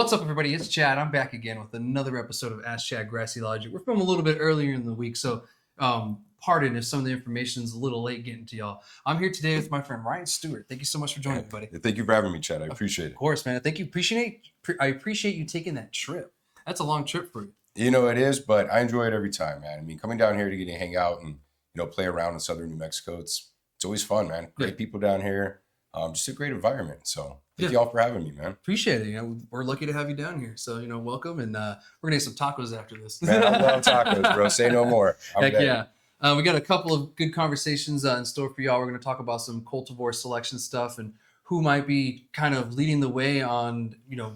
What's up, everybody? It's Chad. I'm back again with another episode of Ask Chad Grassy Logic. We're filming a little bit earlier in the week, so pardon if some of the information is a little late getting to y'all. I'm here today with my friend Ryan Stewart. Thank you so much for joining me, buddy. Thank you for having me, Chad. I appreciate it. Of course, man. Thank you. I appreciate you taking that trip. That's a long trip for you. You know, it is, but I enjoy it every time, man. I mean, coming down here to get to hang out and, play around in southern New Mexico, it's always fun, man. Great people down here. Just a great environment. So thank you all for having me, man. Appreciate it. We're lucky to have you down here. So, welcome. And we're going to get some tacos after this. Man, I love tacos, bro. Say no more. Heck yeah. We got a couple of good conversations in store for y'all. We're going to talk about some cultivar selection stuff and who might be kind of leading the way on,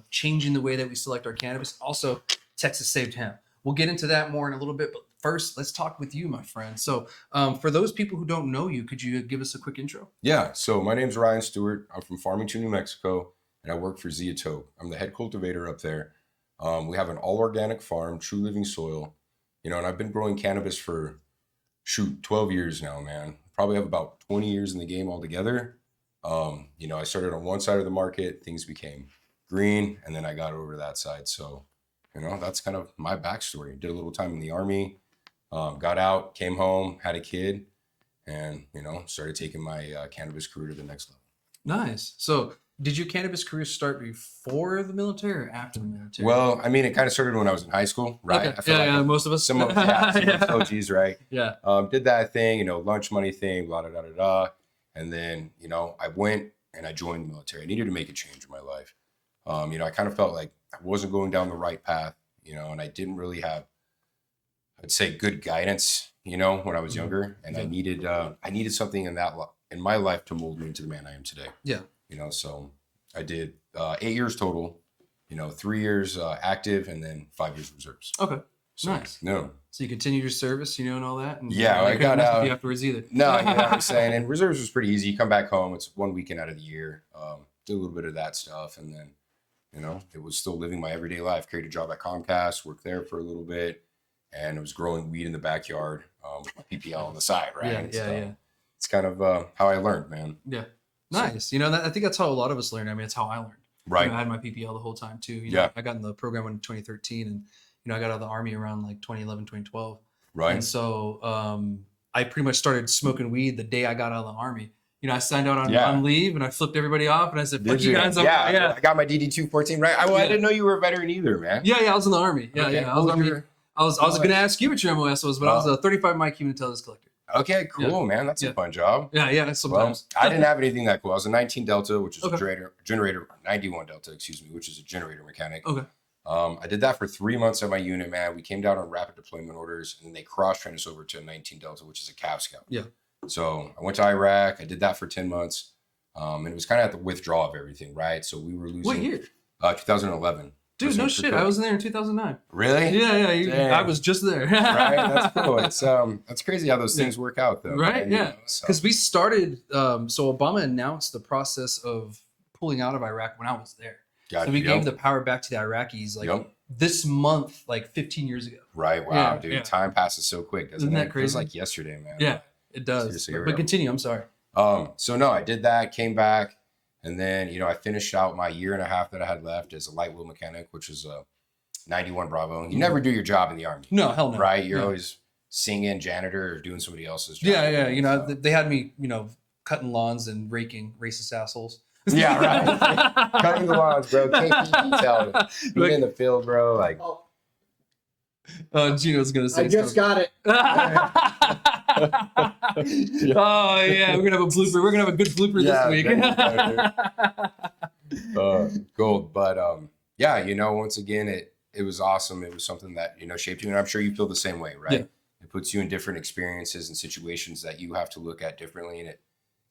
changing the way that we select our cannabis. Also, Texas saved hemp. We'll get into that more in a little bit, but first, let's talk with you, my friend. So for those people who don't know you, could you give us a quick intro? Yeah, so my name's Ryan Stuart. I'm from Farmington, New Mexico, and I work for Zeatope. I'm the head cultivator up there. We have an all-organic farm, true living soil, and I've been growing cannabis for, 12 years now, man. Probably have about 20 years in the game altogether. I started on one side of the market, things became green, and then I got over to that side. So, that's kind of my backstory. Did a little time in the Army. Got out, came home, had a kid, and, started taking my cannabis career to the next level. Nice. So did your cannabis career start before the military or after the military? Well, I mean, it kind of started when I was in high school, right? Okay. I feel like most of us. Some of us OGs, right? Yeah. Did that thing, lunch money thing, blah, blah, blah, blah, blah. And then, I went and I joined the military. I needed to make a change in my life. I kind of felt like I wasn't going down the right path, and I didn't really have, I'd say, good guidance, when I was younger, and I needed something in my life to mold me into the man I am today. Yeah. So I did 8 years total, 3 years active, and then 5 years reserves. Okay. So, nice. No. So you continued your service, and all that. And yeah, I got out afterwards either. No, you know what I'm saying. And reserves was pretty easy. You come back home. It's 1 weekend out of the year. Did a little bit of that stuff, and then, it was still living my everyday life. Created a job at Comcast, worked there for a little bit. And it was growing weed in the backyard with my PPL on the side, right? Yeah. It's kind of how I learned, man. Yeah. Nice. So, I think that's how a lot of us learn. I mean, it's how I learned. Right. I had my PPL the whole time too. I got in the program in 2013 and, I got out of the Army around like 2011, 2012. Right. And so I pretty much started smoking weed the day I got out of the Army. I signed out on leave and I flipped everybody off and I said, fuck you guys. I got my DD-214, right? I didn't know you were a veteran either, man. Yeah, I was in the Army. Yeah, okay. I was I was going to ask you what your MOS was, but I was a 35 mic human intelligence collector. Okay, cool, man. That's a fun job. Yeah, sometimes. Well, I didn't have anything that cool. I was a 19 Delta, which is a generator, 91 Delta, which is a generator mechanic. Okay. I did that for 3 months at my unit, man. We came down on rapid deployment orders, and then they cross-trained us over to a 19 Delta, which is a Cav Scout. Yeah. So I went to Iraq. I did that for 10 months. And it was kind of at the withdrawal of everything, right? So we were losing. What year? 2011. Dude, no shit. I was in there in 2009. Really? Yeah. I was just there. Right? That's cool. It's that's crazy how those things work out, though. Right? Man, yeah. Because we started. So Obama announced the process of pulling out of Iraq when I was there. Gotcha. So we gave the power back to the Iraqis this month, 15 years ago. Right. Wow, dude. Yeah. Time passes so quick, doesn't it? That crazy? It feels like yesterday, man. Yeah, it does. But continue. I'm sorry. So no, I did that. Came back. And then, I finished out my year and a half that I had left as a light wheel mechanic, which is a 91 Bravo. You never do your job in the Army. No, hell no. Right? You're always singing, janitor, or doing somebody else's job. Yeah. They had me, cutting lawns and raking racist assholes. Yeah, right. Cutting the lawns, bro. Can't keep detailed. Being in the field, bro. Gino's going to say I just got it. Oh yeah, we're gonna have a blooper. We're gonna have a good blooper this week. Gold, but once again, it was awesome. It was something that shaped you, and I'm sure you feel the same way, right? Yeah. It puts you in different experiences and situations that you have to look at differently, and it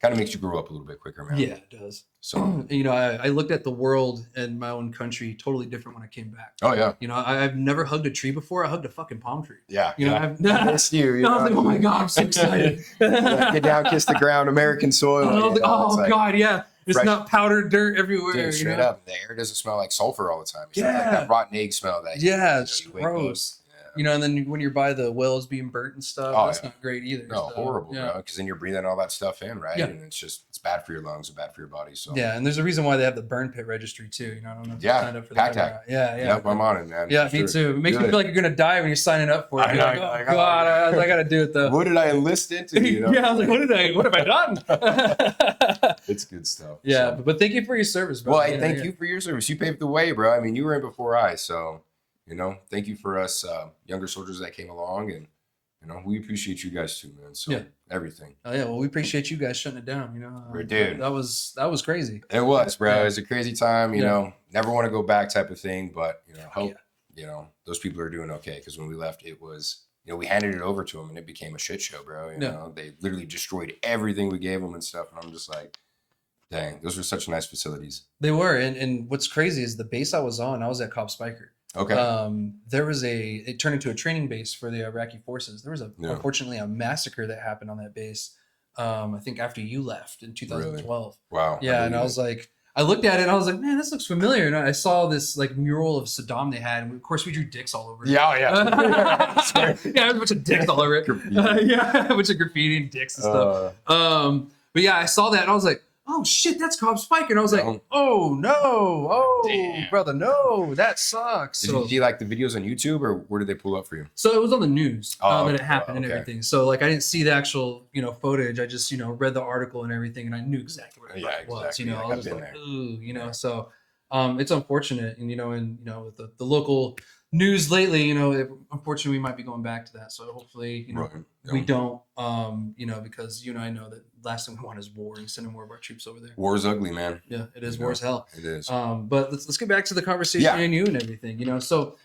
kind of makes you grow up a little bit quicker, man. Yeah, it does. So I looked at the world and my own country totally different when I came back. Oh yeah. I've never hugged a tree before. I hugged a fucking palm tree. Yeah. I've missed you. I was like, oh my god, I'm so excited. Get down, kiss the ground, American soil. God, yeah. It's fresh, not powdered dirt everywhere. Dude, straight up. The air doesn't smell like sulfur all the time. It's like that rotten egg smell that it's gross. And then when you're by the wells being burnt and stuff, that's not great either. No, horrible, bro. Because then you're breathing all that stuff in, right? Yeah. And it's bad for your lungs and bad for your body. So Yeah, and there's a reason why they have the burn pit registry too. You know, I don't know if you yeah, signed up for pack that. Or tag. not. Yeah, yeah. Yep, I'm on it, man. Yeah, for me sure. too. It makes me Good. feel like you're gonna die when you're signing up for it. I You're know, like, I oh know. God, I gotta do it though. What did I enlist into? You know? Yeah, I was like, what have I done? It's good stuff. Yeah, So. but thank you for your service, bro. Well, hey, Yeah, thank yeah. you for your service. You paved the way, bro. I mean, you were in before I, so, you know, thank you for us younger soldiers that came along, and, you know, we appreciate you guys too, man. So, Yeah. everything. Oh yeah, well, we appreciate you guys shutting it down. You know, Dude. that was crazy. It was, bro. Yeah. It was a crazy time, you Yeah. know, never want to go back type of thing, but, you know, hope, Yeah. you know, those people are doing okay, because when we left, it was, you know, we handed it over to them, and it became a shit show, bro. You Yeah. know, they literally destroyed everything we gave them and stuff, and I'm just like, dang, those were such nice facilities. They were, and what's crazy is the base I was on. I was at Cobb Spiker. Okay. There was it turned into a training base for the Iraqi forces. There was unfortunately a massacre that happened on that base. I think after you left in 2012. Wow. Yeah, and I was like, I looked at it and I was like, man, this looks familiar. And I saw this like mural of Saddam they had, and of course we drew dicks all over it. Yeah, yeah. Yeah, there's a bunch of dicks all over it. Yeah, a bunch of graffiti and dicks and stuff. But yeah, I saw that and I was like, oh shit, that's Cobb Spiker. And I was like, oh no, oh Damn. brother, no, that sucks. Did you see like the videos on YouTube, or where did they pull up for you? So it was on the news that it happened and okay. everything. So like I didn't see the actual, you know, footage. I just, you know, read the article and everything, and I knew exactly what it was. Exactly. You know, Like, I was just like, ooh, you know. So it's unfortunate, and you know, with the local news lately, you know, unfortunately we might be going back to that. So hopefully, you know, we don't, you know, because you and I know that last thing we want is war and sending more of our troops over there. War is ugly, man. Yeah, it is. War is hell. It is. But let's get back to the conversation and you and everything. You know, so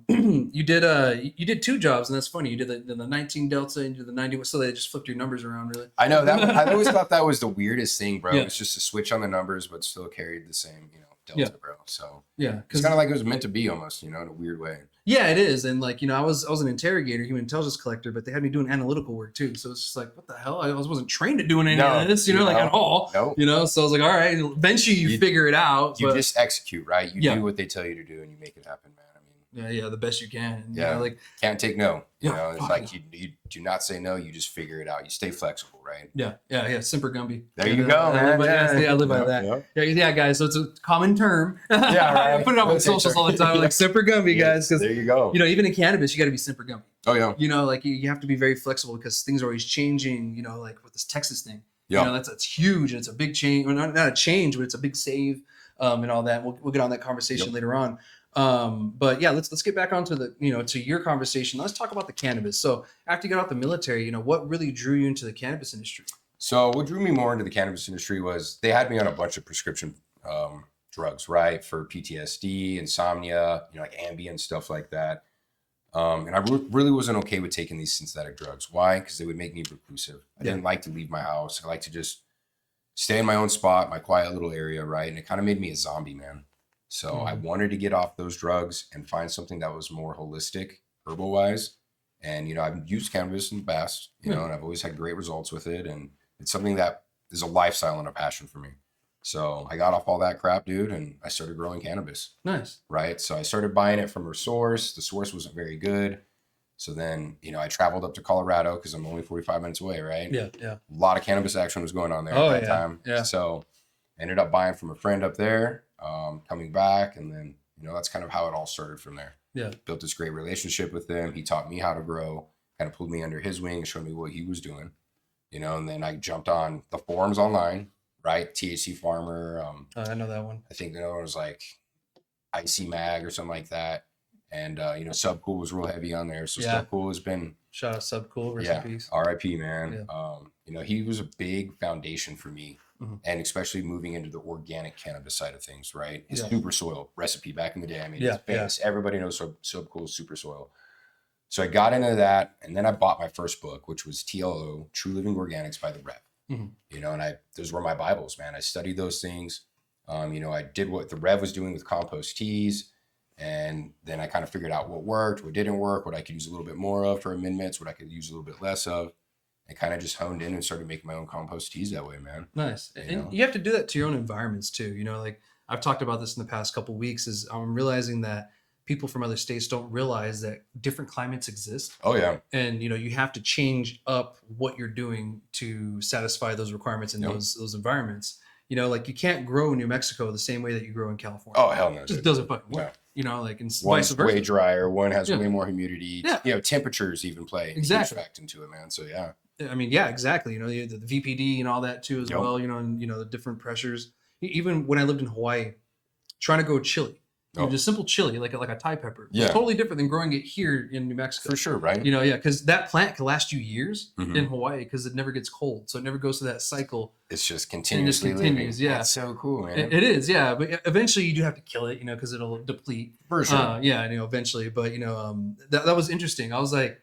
you did two jobs, and that's funny. You did the 19 Delta and you did the 90. So they just flipped your numbers around, really. I know that. I always thought that was the weirdest thing, bro. Yeah. It's just a switch on the numbers, but still carried the same, you know, Delta, bro. So yeah, it's kind of like it was meant to be, almost, you know, in a weird way. Yeah, it is. And like, you know, I was an interrogator, human intelligence collector, but they had me doing analytical work too. So it's just like, what the hell? I wasn't trained to doing any of this, you know, like at all. No. You know, so I was like, all right, eventually you figure it out. You just execute, right? You do what they tell you to do, and you make it happen, man. I mean, yeah, the best you can. And, yeah, you know, like can't take no. You know, it's like no. you do not say no. You just figure it out. You stay flexible, right? Yeah. Semper Gumby. There you go, man. I live by that. Yeah, guys. So it's a common term. Yeah, right. I put it on my socials all the time, like Semper Gumby, guys. Because there you go. You know, even in cannabis, you got to be Semper Gumby. Oh yeah. You know, like you have to be very flexible because things are always changing. You know, like with this Texas thing. Yeah. You know, that's huge and it's a big change. Well, not a change, but it's a big save and all that. We'll get on that conversation later on. But yeah, let's get back onto the, you know, to your conversation. Let's talk about the cannabis. So after you got out the military, you know, what really drew you into the cannabis industry? So what drew me more into the cannabis industry was they had me on a bunch of prescription drugs, right? For PTSD, insomnia, you know, like Ambien, stuff like that. And I really wasn't okay with taking these synthetic drugs. Why? Because they would make me reclusive. I didn't like to leave my house. I like to just stay in my own spot, my quiet little area, right? And it kind of made me a zombie, man. So I wanted to get off those drugs and find something that was more holistic, herbal wise. And, you know, I've used cannabis in the past, you know, and I've always had great results with it. And it's something that is a lifestyle and a passion for me. So I got off all that crap, dude, and I started growing cannabis. Nice. Right. So I started buying it from a source. The source wasn't very good. So then, you know, I traveled up to Colorado because I'm only 45 minutes away, right? Yeah. A lot of cannabis action was going on there at that time. Yeah. So I ended up buying from a friend up there, coming back. And then, you know, that's kind of how it all started from there. Yeah. Built this great relationship with him. He taught me how to grow, kind of pulled me under his wing and showed me what he was doing, you know, and then I jumped on the forums online, right? THC Farmer. I know that one. I think the other one was like Icy Mag or something like that. And, you know, Subcool was real heavy on there. So Subcool has been. Shout out Subcool. Rest in peace. RIP, man. Yeah. You know, he was a big foundation for me. And especially moving into the organic cannabis side of things, right? His super soil recipe back in the day. I mean, it's famous. Everybody knows Subcool's super soil. So I got into that, and then I bought my first book, which was TLO, True Living Organics by the Rev. You know, and those were my Bibles, man. I studied those things. You know, I did what the Rev was doing with compost teas, and then I kind of figured out what worked, what didn't work, what I could use a little bit more of for amendments, what I could use a little bit less of. I kind of just honed in and started making my own compost teas that way, man. Nice. And you have to do that to your own environments too. You know, like I've talked about this in the past couple of weeks, is I'm realizing that people from other states don't realize that different climates exist. Oh yeah. And, you have to change up what you're doing to satisfy those requirements in Yep. those environments. Like you can't grow in New Mexico the same way that you grow in California. Oh hell no. It just doesn't fucking work. Like and One's vice versa. way drier, one has Yeah. way more humidity. Yeah. Temperatures even play Exactly. a huge factor into it, man. So yeah. I mean, yeah, exactly. The VPD and all that too as Yep. well. And the different pressures. Even when I lived in Hawaii, trying to grow chili, just simple chili like a Thai pepper. Yeah. It's totally different than growing it here in New Mexico. For sure, right? Because that plant can last you years Mhm. in Hawaii because it never gets cold, so it never goes through that cycle. It's just continuously continues, living. yeah. That's so cool, man. It is, yeah. But eventually you do have to kill it, because it'll deplete. For sure. Eventually. But that was interesting. I was like,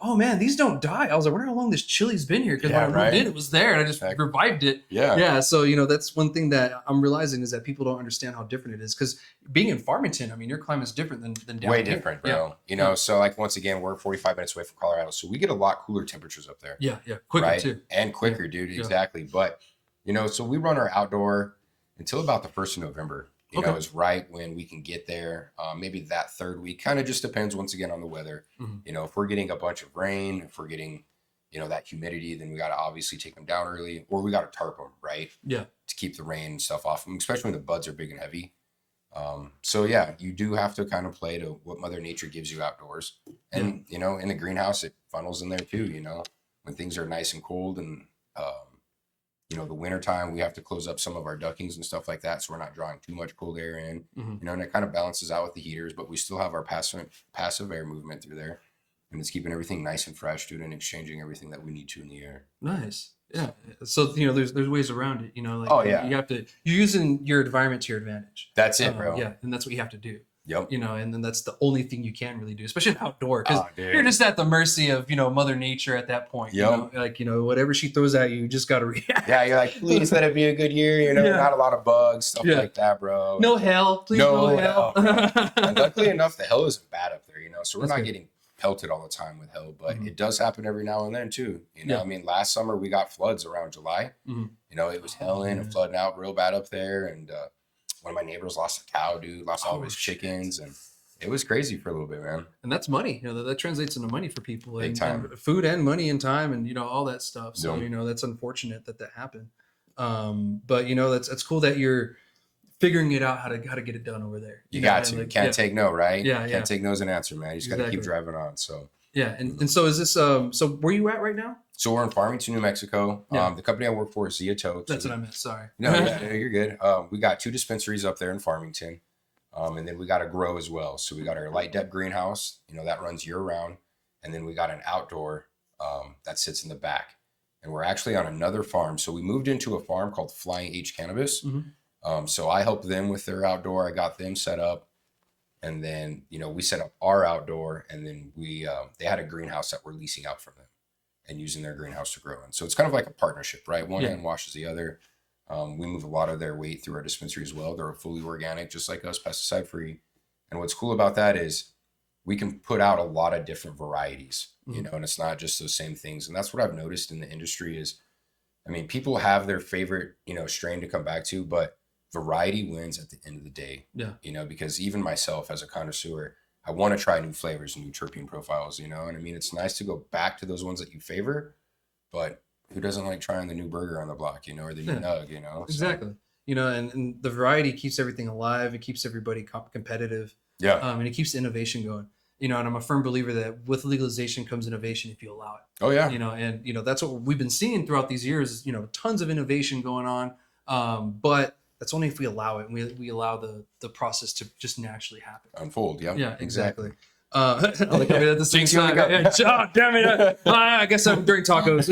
oh man, these don't die. I was like, I wonder how long this chili's been here, because when I moved in, it was there, and I just revived it. Yeah. Yeah. So that's one thing that I'm realizing is that people don't understand how different it is. Because being in Farmington, I mean, your climate's different than down Way here. different, bro. So like once again, we're 45 minutes away from Colorado, so we get a lot cooler temperatures up there. Yeah, quicker too. And quicker, dude. Exactly. But so we run our outdoor until about the 1st of November. Is right when we can get there. Maybe that third week, kind of just depends once again on the weather. Mm-hmm. If we're getting a bunch of rain, if we're getting, that humidity, then we got to obviously take them down early, or we got to tarp them, right? Yeah. To keep the rain and stuff off them, especially when the buds are big and heavy. So yeah, you do have to kind of play to what Mother Nature gives you outdoors. And, in the greenhouse, it funnels in there too, when things are nice and cold and, the winter time, we have to close up some of our duckings and stuff like that, so we're not drawing too much cold air in. Mm-hmm. And it kind of balances out with the heaters, but we still have our passive air movement through there, and it's keeping everything nice and fresh, dude, and exchanging everything that we need to in the air. Nice. Yeah. So there's ways around it. You have to, you're using your environment to your advantage. That's it, bro. Yeah, and that's what you have to do. Yep. And then that's the only thing you can really do, especially outdoor, because dude. you're just at the mercy of Mother Nature at that point. Yep. Whatever she throws at you, you just got to react. Yeah, you're like, please let it be a good year. Not a lot of bugs, stuff like that, bro. No hell, please. No hell. And luckily enough, the hell isn't bad up there. So we're That's not good. getting pelted all the time with hell, but Mhm. it does happen every now and then too. I mean, last summer we got floods around July. Mhm. It was hell in and flooding out real bad up there, and one of my neighbors lost a cow, dude, lost all of his chickens, and it was crazy for a little bit, man. And that's money. that translates into money for people. Big time. And food and money and time and all that stuff. So Yeah. that's unfortunate that happened. But that's cool that you're figuring it out how to get it done over there. You got to. Can't take no, right? Yeah, Can't take no as an answer, man. You just got to keep Exactly. driving on. So Yeah, and so is this so where you at right now? So we're in Farmington, New Mexico. Yeah. The company I work for is Zeatote. That's what I meant. Sorry. No, yeah, you're good. We got 2 dispensaries up there in Farmington. And then we got a grow as well. So we got our light depth greenhouse, that runs year round. And then we got an outdoor that sits in the back. And we're actually on another farm. So we moved into a farm called Flying H Cannabis. Mhm. So I helped them with their outdoor. I got them set up. And then, we set up our outdoor. And then they had a greenhouse that we're leasing out from them and using their greenhouse to grow in. So it's kind of like a partnership, right? One hand washes the other. We move a lot of their weight through our dispensary as well. They're fully organic, just like us, pesticide free. And what's cool about that is we can put out a lot of different varieties, Mhm. and it's not just those same things. And that's what I've noticed in the industry is, I mean, people have their favorite, strain to come back to, but variety wins at the end of the day. Yeah. Because even myself as a connoisseur, I want to try new flavors and new terpene profiles, and I mean, it's nice to go back to those ones that you favor, but who doesn't like trying the new burger on the block, or the new nug, So, Exactly. And the variety keeps everything alive. It keeps everybody competitive. yeah. And it keeps the innovation going. And I'm a firm believer that with legalization comes innovation if you allow it. Oh yeah. And that's what we've been seeing throughout these years. Tons of innovation going on. But that's only if we allow it and we allow the process to just naturally happen. Unfold. Yeah. Yeah, exactly. Like at the same Jinx, here we time. go. Oh, damn it! I guess I'm during tacos.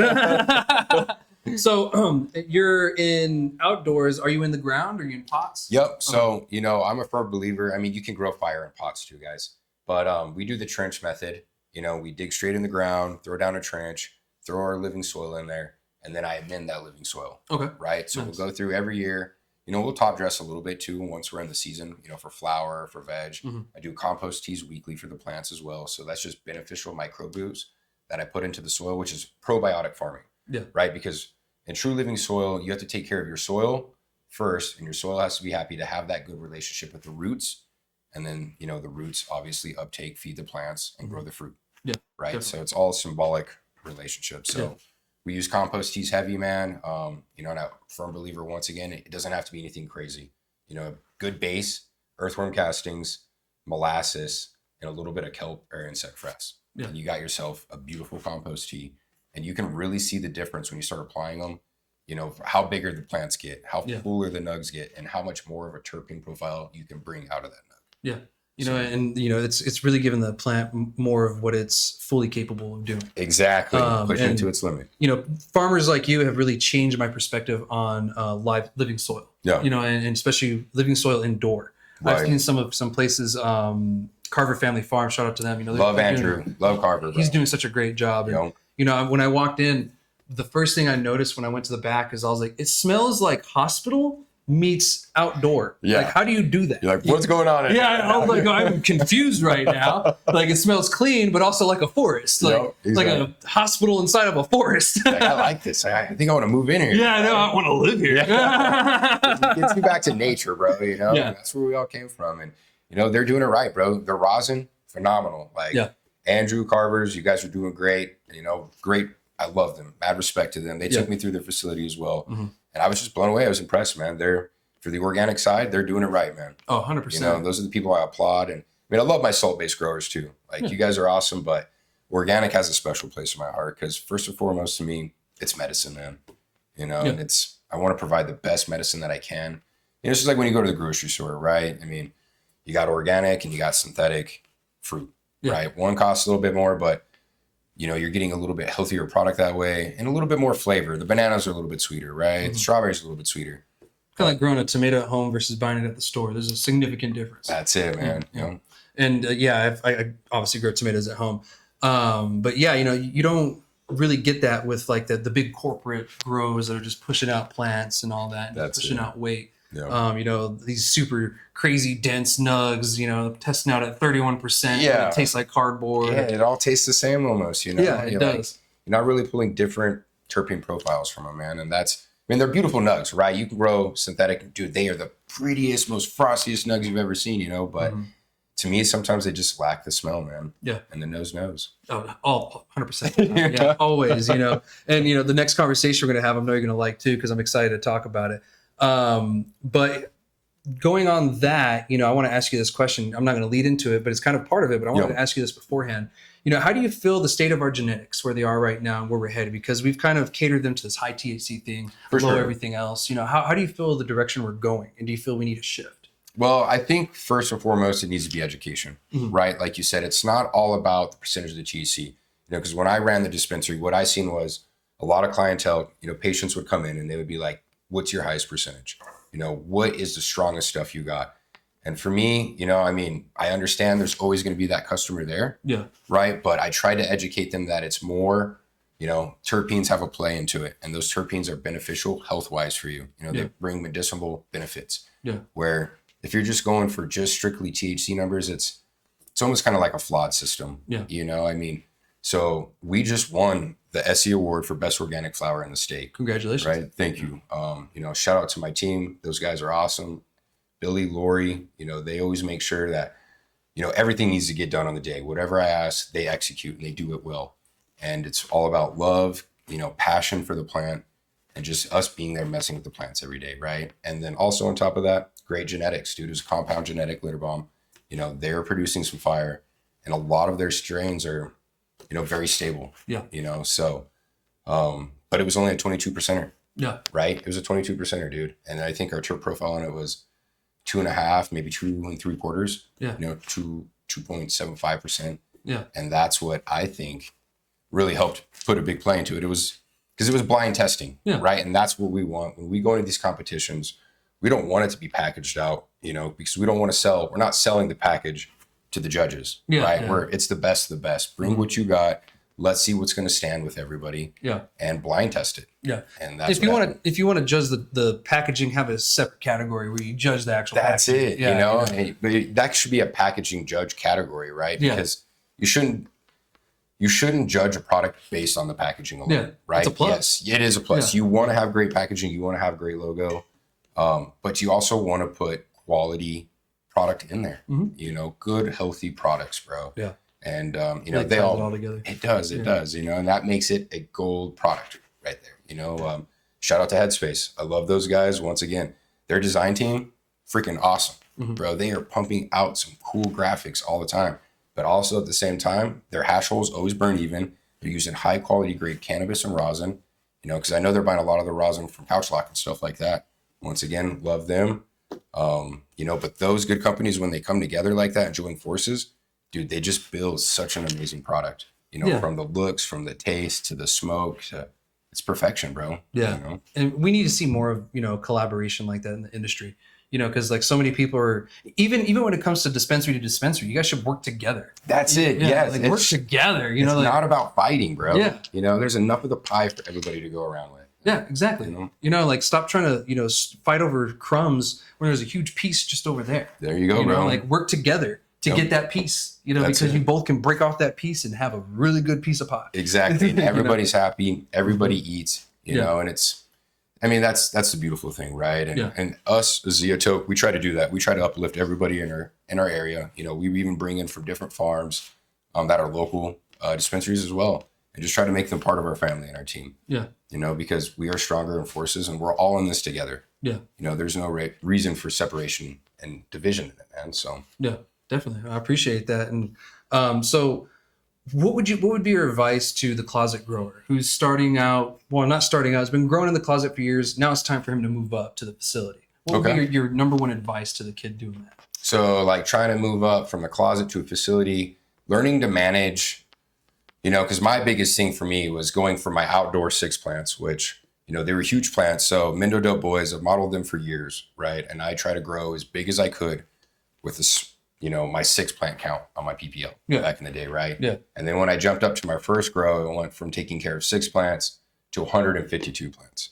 So, you're in outdoors. Are you in the ground? Or are you in pots? Yep. So, I'm a firm believer. I mean, you can grow fire in pots too, guys. But we do the trench method. We dig straight in the ground, throw down a trench, throw our living soil in there, and then I amend that living soil. Okay. Right. So Nice. we'll go through every year. We'll top dress a little bit too once we're in the season, for flower, for veg. Mhm. I do compost teas weekly for the plants as well. So that's just beneficial microbes that I put into the soil, which is probiotic farming. Yeah. Right. Because in true living soil, you have to take care of your soil first, and your soil has to be happy to have that good relationship with the roots And then, you know, the roots obviously uptake, feed the plants, and grow the fruit. Yeah. Right. Definitely. So it's all symbolic relationship. So we use compost teas heavy, man. You know, and I'm a firm believer, once again, it doesn't have to be anything crazy. You know, good base, earthworm castings, molasses, and a little bit of kelp or insect frass. Yeah. And you got yourself a beautiful compost tea. And you can really see the difference when you start applying them. You know, how bigger the plants get, how fuller the nugs get, and how much more of a terpene profile you can bring out of that nug. Yeah. You know, and you know, it's really giving the plant more of what it's fully capable of doing. Exactly. Pushing it to its limit. You know, farmers like you have really changed my perspective on living soil. Yeah. You know, and especially living soil indoor. Right. I've seen some places, Carver Family Farm, shout out to them. You know, love Andrew, love Carver. He's doing such a great job. And, you know, when I walked in, the first thing I noticed when I went to the back is I was like, it smells like hospital meets outdoor. Yeah. Like, how do you do that? You're like, what's going on? I was like, I'm confused right now. Like, it smells clean, but also like a forest. Like, like a hospital inside of a forest. Like, I like this. I think I want to move in here. Yeah, I know. I want to live here. It gets you back to nature, bro. You know, that's where we all came from. And, you know, they're doing it right, bro. The rosin, phenomenal. Like, Andrew, Carvers, you guys are doing great. You know, great. I love them. Mad respect to them. They took me through their facility as well. And I was just blown away. I was impressed, man. They're, for the organic side, they're doing it right, man. Oh, 100%. You know, those are the people I applaud. And I mean, I love my salt-based growers too. Like, you guys are awesome, but organic has a special place in my heart because first and foremost to me, it's medicine, man. You know, and I want to provide the best medicine that I can. You know, it's just like when you go to the grocery store, right? I mean, you got organic and you got synthetic fruit, right? One costs a little bit more, but you know, you're getting a little bit healthier product that way and a little bit more flavor. The bananas are a little bit sweeter, right? The strawberries are a little bit sweeter. Kind of like growing a tomato at home versus buying it at the store. There's a significant difference. That's it, man. You know? And I obviously grow tomatoes at home. But yeah, you know, you don't really get that with like the big corporate grows that are just pushing out plants and all that, and pushing out weight. Yeah. You know, these super crazy dense nugs, you know, testing out at 31%. Yeah. It tastes like cardboard. Yeah, it all tastes the same almost, you know? Yeah, it does. You're not really pulling different terpene profiles from them, man. And that's, I mean, they're beautiful nugs, right? You can grow synthetic. Dude, they are the prettiest, most frostiest nugs you've ever seen, you know? But to me, sometimes they just lack the smell, man. Yeah. And the nose knows. Oh, all 100%. Yeah, always, you know. And, you know, the next conversation we're going to have, I know you're going to like too, because I'm excited to talk about it. But going on that, you know, I want to ask you this question. I'm not going to lead into it, but it's kind of part of it. But I wanted to ask you this beforehand. You know, how do you feel the state of our genetics, where they are right now and where we're headed? Because we've kind of catered them to this high THC thing, below everything else. You know, how do you feel the direction we're going? And do you feel we need a shift? Well, I think first and foremost, it needs to be education, right? Like you said, it's not all about the percentage of the THC. You know, because when I ran the dispensary, what I seen was a lot of clientele, you know, patients would come in and they would be like, what's your highest percentage? You know, what is the strongest stuff you got? And for me, you know, I mean, I understand there's always going to be that customer there. Yeah. Right. But I try to educate them that it's more, you know, terpenes have a play into it. And those terpenes are beneficial health-wise for you. You know, they bring medicinal benefits. Yeah. Where if you're just going for just strictly THC numbers, it's almost kind of like a flawed system. Yeah. You know, I mean, so we just won the SE award for best organic flower in the state. Congratulations. Right. Thank you. You know, shout out to my team. Those guys are awesome. Billy, Lori, you know, they always make sure that, you know, everything needs to get done on the day. Whatever I ask, they execute and they do it well. And it's all about love, you know, passion for the plant and just us being there messing with the plants every day. Right. And then also on top of that, great genetics. Dude, it's a compound genetic litter bomb. You know, they're producing some fire and a lot of their strains are, you know, very stable. Yeah. You know, so, but it was only a 22%er. Yeah. Right. It was a 22%er, dude. And I think our terp profile on it was 2.5, maybe 2 3/4. Yeah. You know, 2.75%. Yeah. And that's what I think really helped put a big play into it. It was because it was blind testing. Yeah. Right. And that's what we want. When we go into these competitions, we don't want it to be packaged out, you know, because we don't want to sell. We're not selling the package to the judges. Yeah. Right. Yeah. It's the best of the best. Bring what you got. Let's see what's going to stand with everybody. Yeah. And blind test it. Yeah. And that's if you want to judge the packaging, have a separate category where you judge the actual packaging. It. Yeah, you know, yeah. But that should be a packaging judge category, right? Because you shouldn't judge a product based on the packaging alone. Yeah. Right. It's a plus. Yes, it is a plus. Yeah. You want to have great packaging, you want to have great logo. But you also want to put quality product in there. Mhm. You know, good, healthy products, bro. Yeah. And you know, Like they ties all it all together. it does, it Yeah. does, you know, and that makes it a gold product right there. You know, shout out to Headspace. I love those guys. Once again, their design team, freaking awesome, Mhm. bro. They are pumping out some cool graphics all the time, but also at the same time, their hash holes always burn even. They're using high quality grade cannabis and rosin, you know, because I know they're buying a lot of the rosin from Couchlock and stuff like that. Once again, love them. You know, but those good companies, when they come together like that and join forces, dude, they just build such an amazing product. You know, Yeah. from the looks, from the taste to the smoke, it's perfection, bro. Yeah. You know? And we need to see more of, you know, collaboration like that in the industry, you know, because like so many people are even when it comes to dispensary, you guys should work together. That's it. Yeah. Yeah. Like work together, you it's know, like, not about fighting, bro. Yeah. You know, there's enough of the pie for everybody to go around with. yeah, exactly. You know, like stop trying to, you know, fight over crumbs when there's a huge piece just over there. There you go, You know, bro. like work together to Yep. get that piece, you know, That's because it. you both can break off that piece and have a really good piece of pie. Exactly. You know? Everybody's happy. Everybody eats, you Yeah. know, and it's, I mean, that's the beautiful thing, right? And Yeah. and us as Zeotope, we try to do that. We try to uplift everybody in our area. You know, we even bring in from different farms that are local dispensaries as well, and just try to make them part of our family and our team. Yeah. You know, because we are stronger in forces, and we're all in this together. Yeah. You know, there's no reason for separation and division in it, man. So Yeah, definitely. I appreciate that. And so what would be your advice to the closet grower who's starting out, well, not starting out, has been growing in the closet for years. Now it's time for him to move up to the facility. What would Okay. be your number one advice to the kid doing that? So like trying to move up from the closet to a facility, learning to manage, you know, because my biggest thing for me was going for my outdoor 6 plants, which, you know, they were huge plants. So Mindo Dope Boys, I've modeled them for years, right? And I try to grow as big as I could with this, you know, my 6 plant count on my PPL back in the day, right? Yeah. And then when I jumped up to my first grow, I went from taking care of 6 plants to 152 plants.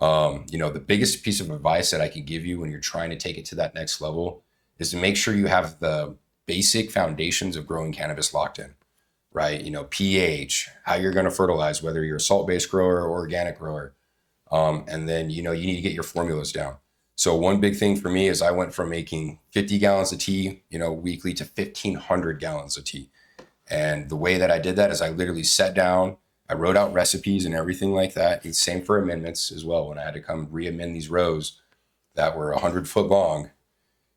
You know, the biggest piece of advice that I can give you when you're trying to take it to that next level is to make sure you have the basic foundations of growing cannabis locked in, right? You know, pH, how you're going to fertilize, whether you're a salt-based grower or organic grower. And then, you know, you need to get your formulas down. So one big thing for me is I went from making 50 gallons of tea, you know, weekly to 1,500 gallons of tea. And the way that I did that is I literally sat down, I wrote out recipes and everything like that. And same for amendments as well. When I had to come re-amend these rows that were 100-foot long,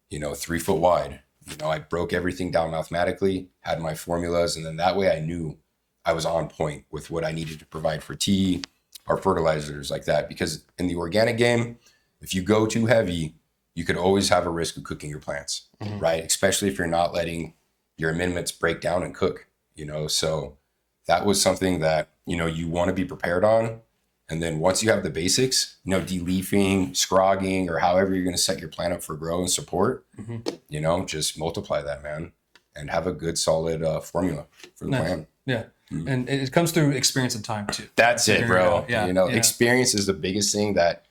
you know, 3-foot wide, you know, I broke everything down mathematically, had my formulas, and then that way I knew I was on point with what I needed to provide for tea or fertilizers like that. Because in the organic game, if you go too heavy, you could always have a risk of cooking your plants, right? Especially if you're not letting your amendments break down and cook, you know? So that was something that, you know, you want to be prepared on. And then once you have the basics, you know, de-leafing, scrogging, or however you're going to set your plant up for grow and support, you know, just multiply that, man, and have a good solid formula for the plant. Yeah. And it comes through experience and time too. That's it, bro. Yeah. You know, experience is the biggest thing that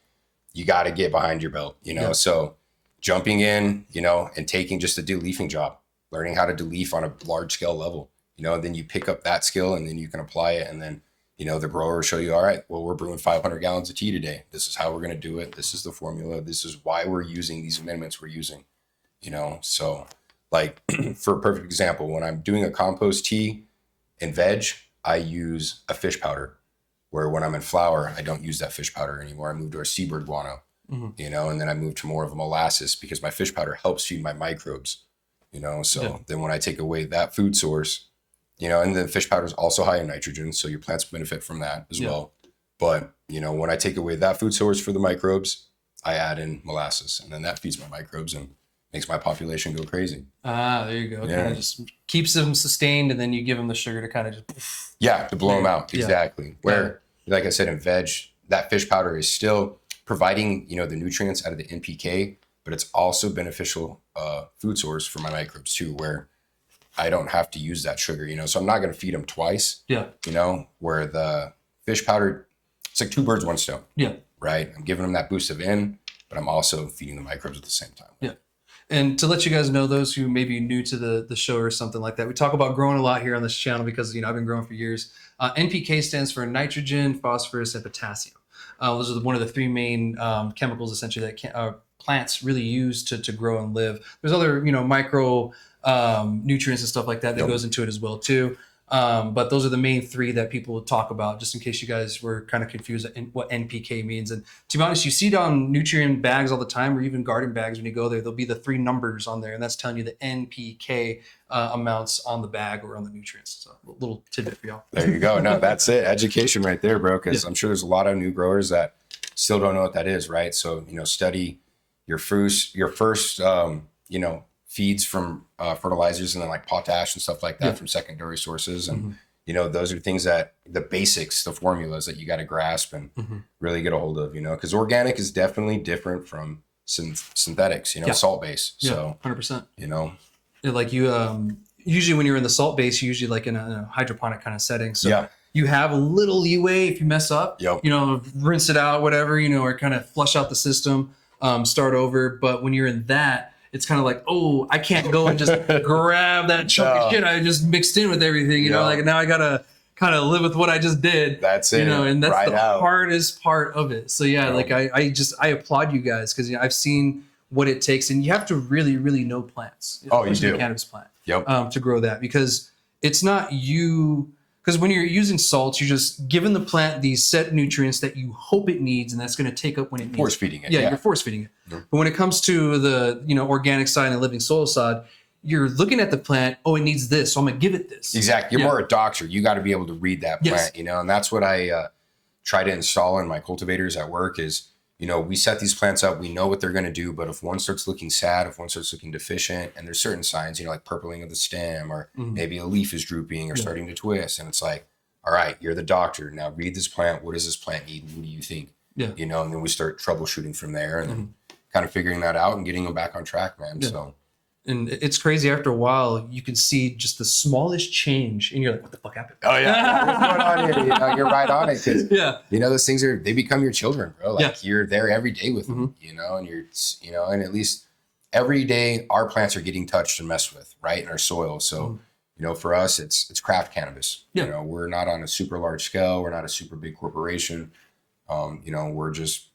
you got to get behind your belt, you know? Yeah. So jumping in, you know, and taking just a de-leafing job, learning how to de-leaf on a large scale level, you know, and then you pick up that skill and then you can apply it. And then, you know, the grower will show you, all right, well, we're brewing 500 gallons of tea today. This is how we're going to do it. This is the formula. This is why we're using these amendments we're using, you know? So like for a perfect example, when I'm doing a compost tea in veg, I use a fish powder, where when I'm in flour, I don't use that fish powder anymore. I moved to a seabird guano, you know, and then I moved to more of a molasses because my fish powder helps feed my microbes, you know? So then when I take away that food source, you know, and the fish powder is also high in nitrogen, so your plants benefit from that as well. But, you know, when I take away that food source for the microbes, I add in molasses, and then that feeds my microbes and makes my population go crazy. Ah, there you go. Yeah. Kind of just keeps them sustained, and then you give them the sugar to kind of just. Yeah, to blow them out. Yeah. Exactly. Where, like I said, in veg, that fish powder is still providing, you know, the nutrients out of the NPK, but it's also beneficial food source for my microbes too, where I don't have to use that sugar, you know, so I'm not going to feed them twice, Yeah. you know, where the fish powder, it's like 2 birds, 1 stone. Yeah. Right. I'm giving them that boost of in, but I'm also feeding the microbes at the same time. Yeah. And to let you guys know, those who may be new to the show or something like that, we talk about growing a lot here on this channel because, you know, I've been growing for years. NPK stands for nitrogen, phosphorus, and potassium. Those are one of the 3 main chemicals essentially that plants really use to grow and live. There's other, micro nutrients and stuff like that goes into it as well too. But those are the main three that people will talk about, just in case you guys were kind of confused at what NPK means. And to be honest, you see it on nutrient bags all the time, or even garden bags when you go there, there'll be the 3 numbers on there, and that's telling you the NPK amounts on the bag or on the nutrients. So a little tidbit for y'all. There you go. No, that's it. Education right there, bro. Because I'm sure there's a lot of new growers that still don't know what that is, right? So, study your first, feeds from fertilizers, and then like potash and stuff like that from secondary sources. And, those are things that the basics, the formulas that you got to grasp and really get a hold of, because organic is definitely different from synthetics, salt base. So 100%. Like you, usually when you're in the salt base, you're usually like in a hydroponic kind of setting. So you have a little leeway if you mess up, rinse it out, whatever, or kind of flush out the system, start over. But when you're in that, it's kind of like, oh, I can't go and just grab that chunk of shit I just mixed in with everything, like now I got to kind of live with what I just did. That's it. And that's the hardest part of it. So like I applaud you guys, because I've seen what it takes, and you have to really, really know plants. You do. A cannabis plant to grow that, because it's not you. Because when you're using salts, you're just giving the plant these set nutrients that you hope it needs, and that's going to take up when it needs. Force feeding it. Yeah, you're force feeding it. But when it comes to the organic side and living soil side, you're looking at the plant. Oh, it needs this, so I'm going to give it this. Exactly. You're more a doctor. You got to be able to read that plant, and that's what I try to install in my cultivators at work is, we set these plants up, we know what they're going to do, but if one starts looking sad, if one starts looking deficient, and there's certain signs, like purpling of the stem, or maybe a leaf is drooping or starting to twist, and it's like, all right, you're the doctor. Now read this plant. What does this plant need? What do you think? Yeah. And then we start troubleshooting from there, and then kind of figuring that out and getting them back on track, man. Yeah. So. And it's crazy. After a while, you can see just the smallest change, and you're like, "What the fuck happened?" Oh yeah, what's going on here? You're right on it, because those things they become your children, bro. Like you're there every day with them, and you're, and at least every day our plants are getting touched and messed with, right, in our soil. So, for us, it's craft cannabis. Yeah. We're not on a super large scale. We're not a super big corporation. We're just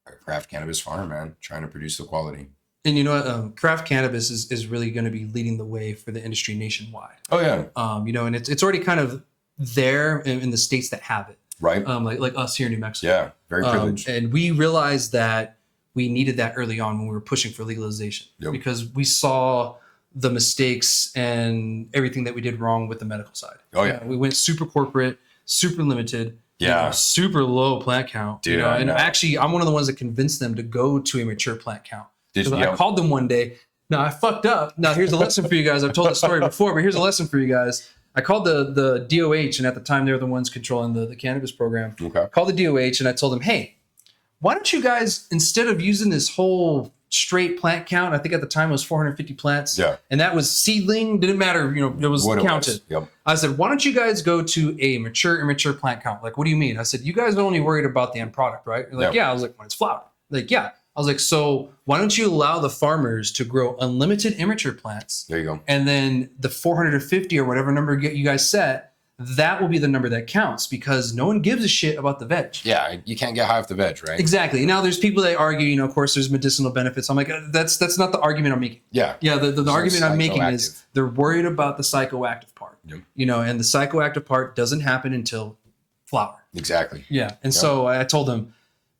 a craft cannabis farm, man, trying to produce the quality. And craft cannabis is really going to be leading the way for the industry nationwide. Oh yeah. And it's already kind of there in the states that have it. Right. Like us here in New Mexico. Yeah. Very privileged. And we realized that we needed that early on when we were pushing for legalization, because we saw the mistakes and everything that we did wrong with the medical side. Oh yeah. We went super corporate, super limited. Yeah. Super low plant count. Dude, actually, I'm one of the ones that convinced them to go to a mature plant count. I called them one day. Now I fucked up. Now here's a lesson for you guys. I've told the story before, but here's a lesson for you guys. I called the DOH, and at the time they were the ones controlling the cannabis program. Okay. Called the DOH, and I told them, hey, why don't you guys, instead of using this whole straight plant count, I think at the time it was 450 plants. Yeah. And that was seedling, didn't matter, it was what counted. It was. Yep. I said, why don't you guys go to a mature, immature plant count? Like, what do you mean? I said, you guys are only worried about the end product, right? They're like, yeah. I was like, when it's flower. Like, yeah. I was like, so why don't you allow the farmers to grow unlimited immature plants? There you go. And then the 450 or whatever number you guys set, that will be the number that counts, because no one gives a shit about the veg. Yeah, you can't get high off the veg, right? Exactly. Now there's people that argue, of course there's medicinal benefits. I'm like, that's not the argument I'm making. Yeah. Yeah, the argument I'm making is they're worried about the psychoactive part. Yep. And the psychoactive part doesn't happen until flower. Exactly. Yeah. And so I told them,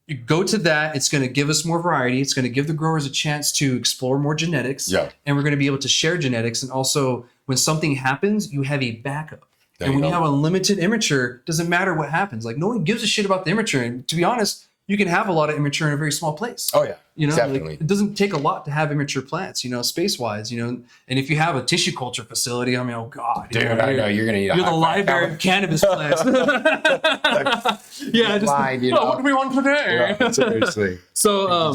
you go to that. It's going to give us more variety. It's going to give the growers a chance to explore more genetics. Yeah. And we're going to be able to share genetics. And also, when something happens, you have a backup. And when you have a limited immature, doesn't matter what happens. Like, no one gives a shit about the immature. And to be honest, you can have a lot of immature in a very small place. Oh yeah, definitely. Like, it doesn't take a lot to have immature plants, space wise, and if you have a tissue culture facility, I mean, oh God. Dude, I know you're going to need You're the library of cannabis plants. Yeah, just, what do we want today? Yeah, seriously. So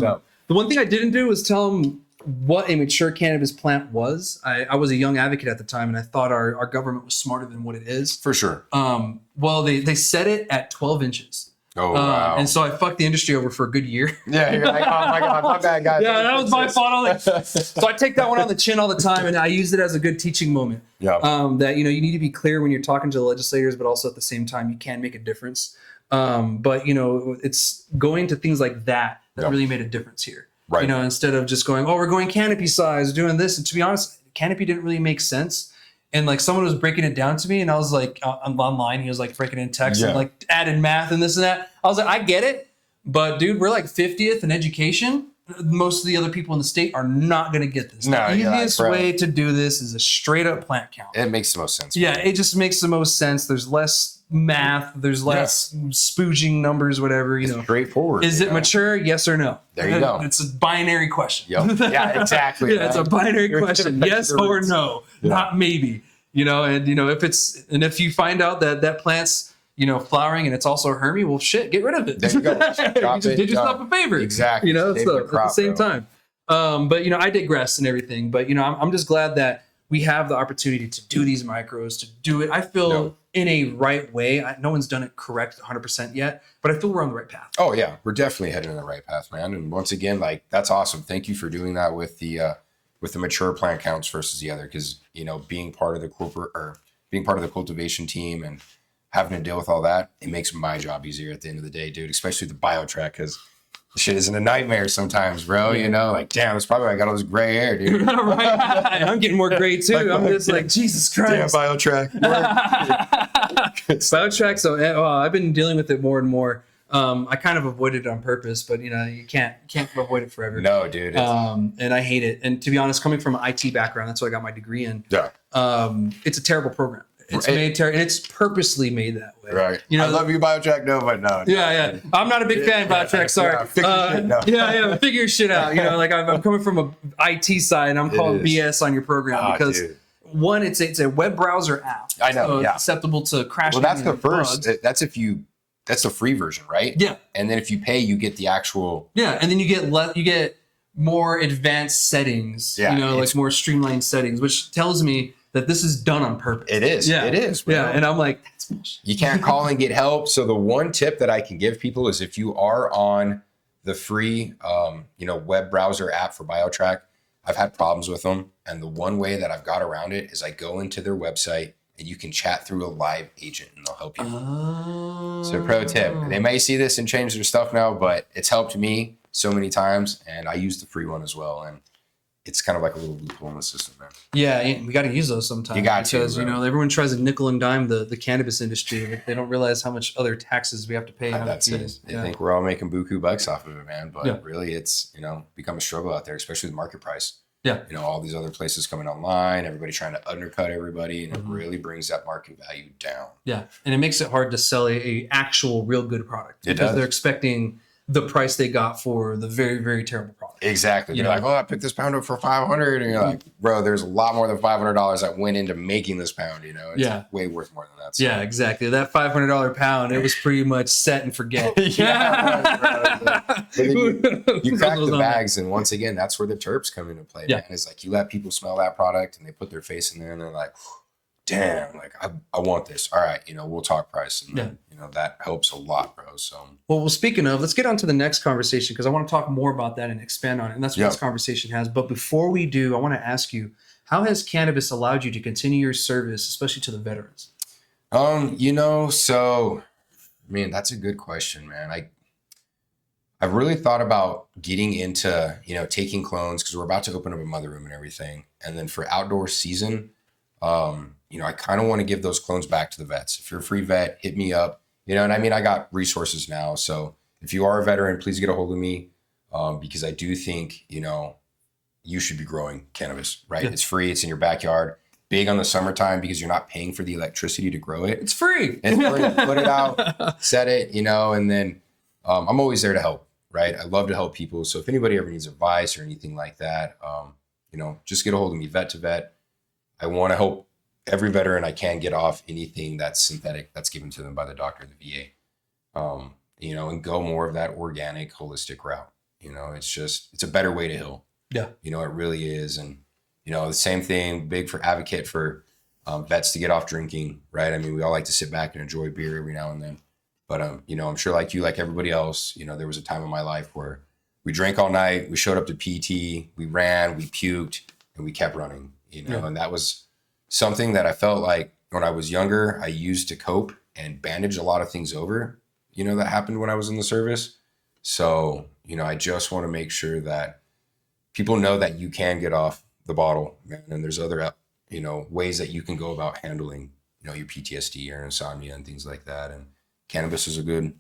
the one thing I didn't do was tell them what a mature cannabis plant was. I was a young advocate at the time, and I thought our government was smarter than what it is. For sure. Well, they set it at 12 inches. Oh, wow. And so I fucked the industry over for a good year. Yeah, you're like, oh my God, my bad, guys. Yeah, that was my fault. So I take that one on the chin all the time, and I use it as a good teaching moment. Yeah. That, you need to be clear when you're talking to the legislators, but also at the same time, you can make a difference. But, it's going to things like that really made a difference here. Right. You know, instead of just going, oh, we're going canopy size, doing this. And to be honest, canopy didn't really make sense. And like someone was breaking it down to me, and I was like, online, he was like breaking in text and like adding math and this and that. I was like, I get it, but dude, we're like 50th in education. Most of the other people in the state are not going to get this. No, the easiest way to do this is a straight up plant count. It makes the most sense. Yeah, it just makes the most sense. There's less math. There's less spooging numbers, whatever. You know, straightforward. Is it mature? Yes or no? There you go. It's a binary question. Yep. Yeah, exactly. Yeah, it's a binary question. Yes or no, not maybe. You know, and you know if you find out that plant's flowering and it's also a Hermie, well, shit, get rid of it. There you go. You just did yourself a favor. Exactly. You know, so the crop, at the same time. But I digress and everything. But I'm just glad that we have the opportunity to do these micros, to do it. I feel in a right way. No one's done it correct 100% yet, but I feel we're on the right path. Oh yeah, we're definitely heading in the right path, man. And once again, like that's awesome. Thank you for doing that with the mature plant counts versus the other, because being part of the cultivation team and having to deal with all that, it makes my job easier at the end of the day, dude. Especially the biotrack, because the shit isn't a nightmare sometimes, bro. Like, damn, that's probably why I got all this gray hair, dude. Right. I'm getting more gray too. I'm just like, Jesus Christ. Damn, biotrack. Biotrack. So I've been dealing with it more and more. I kind of avoided it on purpose, but you can't avoid it forever. No, dude. And I hate it. And to be honest, coming from an IT background, that's what I got my degree in. Yeah. It's a terrible program. It's made and it's purposely made that way. Right. I love you, biotrack. No, but no. Yeah. I'm not a big fan of biotrack. Sorry. Figure shit out. Like I'm coming from a IT side, and I'm calling BS on your program because. Dude. One, it's a web browser app. I know. So it's susceptible to crashing. Well, that's the first. That's the free version, right? Yeah. And then if you pay, you get the actual. Yeah, and then you get more advanced settings. Yeah. Like more streamlined settings, which tells me that this is done on purpose. It is. Yeah. It is. Bro. Yeah. And I'm like, that's bullshit. You can't call and get help. So the one tip that I can give people is if you are on the free, web browser app for biotrack, I've had problems with them. And the one way that I've got around it is I go into their website and you can chat through a live agent and they'll help you. So pro tip, they may see this and change their stuff now, but it's helped me so many times. And I use the free one as well. And it's kind of like a little loophole in the system, man. Yeah, we got to use those sometimes. You got to, because everyone tries to nickel and dime the cannabis industry, but they don't realize how much other taxes we have to pay. That's it. They think we're all making buku bucks off of it, man. But really, it's become a struggle out there, especially with market price. Yeah. All these other places coming online, everybody trying to undercut everybody, and it really brings that market value down. Yeah, and it makes it hard to sell a actual real good product because they're expecting the price they got for the very, very terrible product. Exactly. They're like, oh, I picked this pound up for $500. And you're like, bro, there's a lot more than $500 that went into making this pound, It's way worth more than that. So. Yeah, exactly. That $500 pound, it was pretty much set and forget. You crack the bags, and once again, that's where the terps come into play, man. It's like you let people smell that product and they put their face in there and they're like, damn, like I want this. All right, we'll talk price. And then, that helps a lot, bro. So well, speaking of, let's get on to the next conversation because I want to talk more about that and expand on it. And that's what this conversation has. But before we do, I want to ask you, how has cannabis allowed you to continue your service, especially to the veterans? So man, that's a good question, man. I've really thought about getting into, taking clones because we're about to open up a mother room and everything. And then for outdoor season, I kind of want to give those clones back to the vets. If you're a free vet, hit me up. And I got resources now. So if you are a veteran, please get a hold of me because I do think, you should be growing cannabis, right? Yeah. It's free. It's in your backyard. Big on the summertime because you're not paying for the electricity to grow it. It's free. It's free. Put it out, set it, and then I'm always there to help, right? I love to help people. So if anybody ever needs advice or anything like that, just get a hold of me, vet to vet. I want to help every veteran I can get off anything that's synthetic that's given to them by the doctor, the VA, and go more of that organic, holistic route. It's a better way to heal. Yeah. It really is. And, the same thing, big for advocate for vets to get off drinking, right? We all like to sit back and enjoy beer every now and then. But, I'm sure like you, like everybody else, there was a time in my life where we drank all night, we showed up to PT, we ran, we puked, and we kept running, and that was something that I felt like when I was younger, I used to cope and bandage a lot of things over, that happened when I was in the service. So, you know, I just want to make sure that people know that you can get off the bottle, man, and there's other, you know, ways that you can go about handling, you know, your PTSD or insomnia and things like that. And cannabis is a good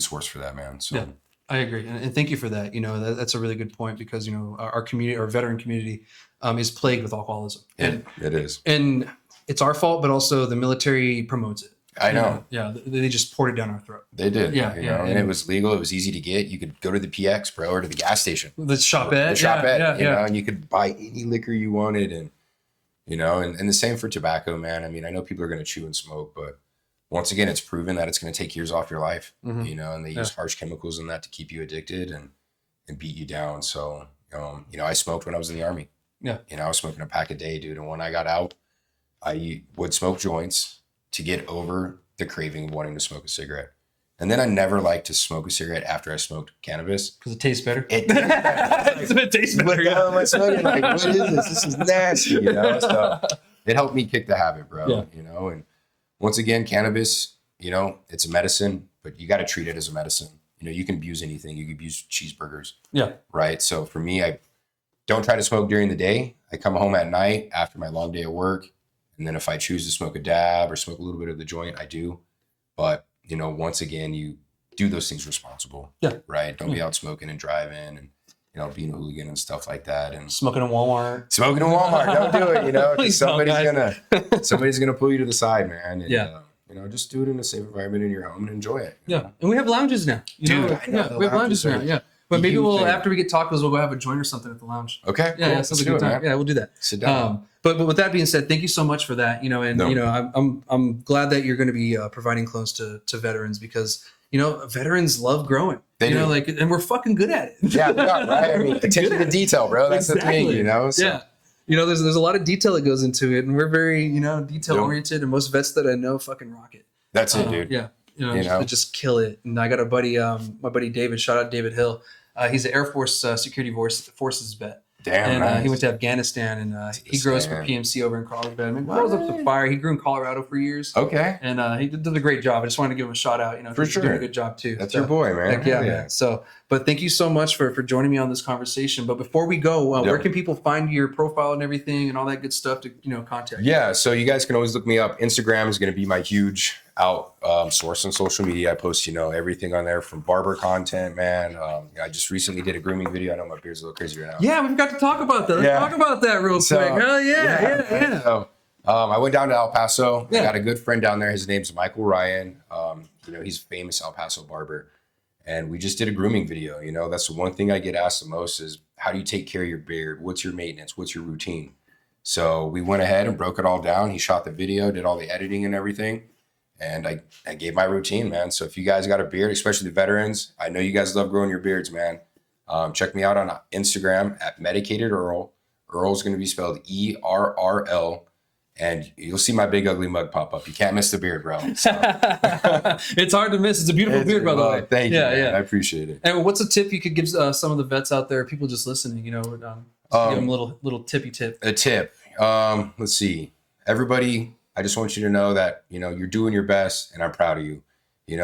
source for that, man. So Yeah, I agree, and thank you for that. You know, that's a really good point because, you know, our community, our veteran community, is plagued with alcoholism, and it is, and it's our fault, but also the military promotes it. I know. Yeah, they just poured it down our throat. They did. Yeah, you know, and it was legal. It was easy to get. You could go to the PX, bro, or to the gas station. The shopette. You know, and you could buy any liquor you wanted. And, you know, and the same for tobacco, man. I mean, I know people are going to chew and smoke, but once again, it's proven that it's going to take years off your life, you know, and they use harsh chemicals in that to keep you addicted and beat you down. So, you know, I smoked when I was in the Army. Yeah. You know, I was smoking a pack a day, dude. And when I got out, I would smoke joints to get over the craving of wanting to smoke a cigarette. And then I never liked to smoke a cigarette after I smoked cannabis. Because it tastes better? It tastes better. Yeah. Am I smoking? Like, what is this? This is nasty, you know? So it helped me kick the habit, bro, you know? And once again, cannabis, you know, it's a medicine, but you got to treat it as a medicine. You know, you can abuse anything. You can abuse cheeseburgers. Yeah. Right? So for me, I don't try to smoke during the day. I come home at night after my long day at work. And then if I choose to smoke a dab or smoke a little bit of the joint, I do. But, you know, once again, you do those things responsible. Yeah. Right? Don't be out smoking and driving and, you know, being a hooligan and stuff like that. And smoking in Walmart. Don't do it, you know, because somebody's gonna pull you to the side, man. And, you know, just do it in a safe environment in your home and enjoy it. Yeah. And we have lounges now. Dude, we have lounges now. Yeah. But maybe after we get tacos, we'll go have a joint or something at the lounge. Okay. Yeah, cool. Sounds like a good time. Yeah, we'll do that. Sit down. But with that being said, thank you so much for that. You know, and you know, I'm glad that you're going to be providing clones to veterans because, you know, veterans love growing. They do. Know, like, and we're fucking good at it. Yeah, we are, right? I mean, attention to detail, bro. That's the thing, you know. So. Yeah. You know, there's a lot of detail that goes into it, and we're very, you know, detail oriented, and most vets that I know fucking rock it. That's it, dude. Yeah. You know, just kill it. And I got a buddy, my buddy David. Shout out David Hill. He's an Air Force security forces vet. Damn, and nice. He went to Afghanistan, and he grows for PMC over in Carlsbad. I mean, grows up to fire. He grew in Colorado for years. Okay. And he did a great job. I just wanted to give him a shout out. You know, for sure, doing a good job too. That's your boy, man. Like, yeah, man. So, but thank you so much for joining me on this conversation. But before we go, where can people find your profile and everything and all that good stuff to contact you? Yeah, so you guys can always look me up. Instagram is going to be my huge source on social media. I post, everything on there from barber content, man. I just recently did a grooming video. I know my beard's a little crazy right now. Yeah, we forgot to talk about that. Let's talk about that real quick. Hell yeah. So, I went down to El Paso. I got a good friend down there. His name's Michael Ryan. He's a famous El Paso barber. And we just did a grooming video. That's the one thing I get asked the most is, how do you take care of your beard? What's your maintenance? What's your routine? So we went ahead and broke it all down. He shot the video, did all the editing and everything. And I gave my routine, man. So if you guys got a beard, especially the veterans, I know you guys love growing your beards, man. Check me out on Instagram at Medicated Earl. Earl's going to be spelled ERRL. And you'll see my big ugly mug pop up. You can't miss the beard, bro. So. It's hard to miss. It's a beautiful beard, by the way. Thank you, man. I appreciate it. And what's a tip you could give some of the vets out there, people just listening, give them a little tippy tip. A tip. Let's see. Everybody, I just want you to know that, you're doing your best and I'm proud of you.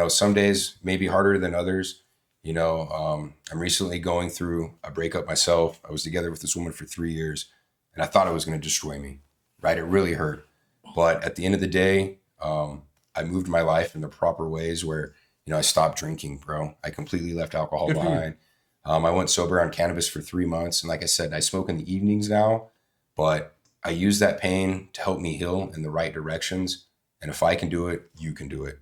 Some days may be harder than others. I'm recently going through a breakup myself. I was together with this woman for 3 years and I thought it was going to destroy me. Right? It really hurt. But at the end of the day, I moved my life in the proper ways where, I stopped drinking, bro. I completely left alcohol behind. I went sober on cannabis for 3 months. And like I said, I smoke in the evenings now, but I use that pain to help me heal in the right directions. And if I can do it, you can do it.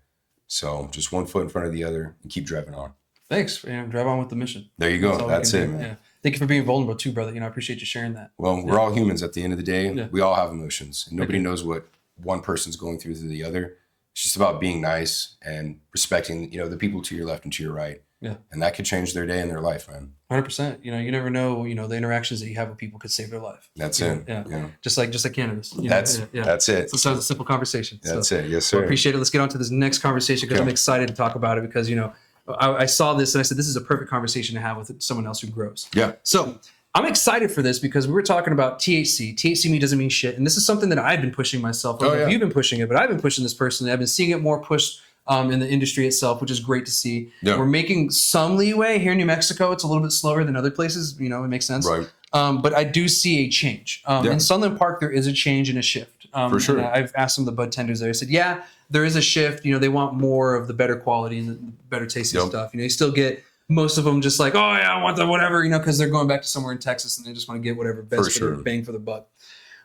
So just one foot in front of the other and keep driving on. Thanks. Drive on with the mission. There you go. That's it, man. Yeah. Thank you for being vulnerable too, brother. I appreciate you sharing that. Well, we're all humans at the end of the day. Yeah. We all have emotions. And nobody knows what one person's going through the other. It's just about being nice and respecting, the people to your left and to your right. Yeah. And that could change their day and their life, man. 100%. You never know, the interactions that you have with people could save their life. That's it. Yeah. Just like cannabis. That's it. So it's a simple conversation. That's it. Yes, sir. I appreciate it. Let's get on to this next conversation because I'm excited to talk about it because, I saw this and I said, this is a perfect conversation to have with someone else who grows. Yeah. So I'm excited for this because we were talking about THC. THC to me doesn't mean shit. And this is something that I've been pushing myself. You've been pushing it, but I've been pushing this personally. I've been seeing it more pushed in the industry itself, which is great to see. Yeah. We're making some leeway here in New Mexico. It's a little bit slower than other places. You know, it makes sense. Right. But I do see a change. In Sunland Park, there is a change and a shift. For sure. And I've asked some of the bud tenders there. I said, yeah, there is a shift. You know, they want more of the better quality and the better tasting stuff. You know, you still get most of them just like, oh yeah, I want the whatever, you know, because they're going back to somewhere in Texas and they just want to get whatever best for their bang for the buck.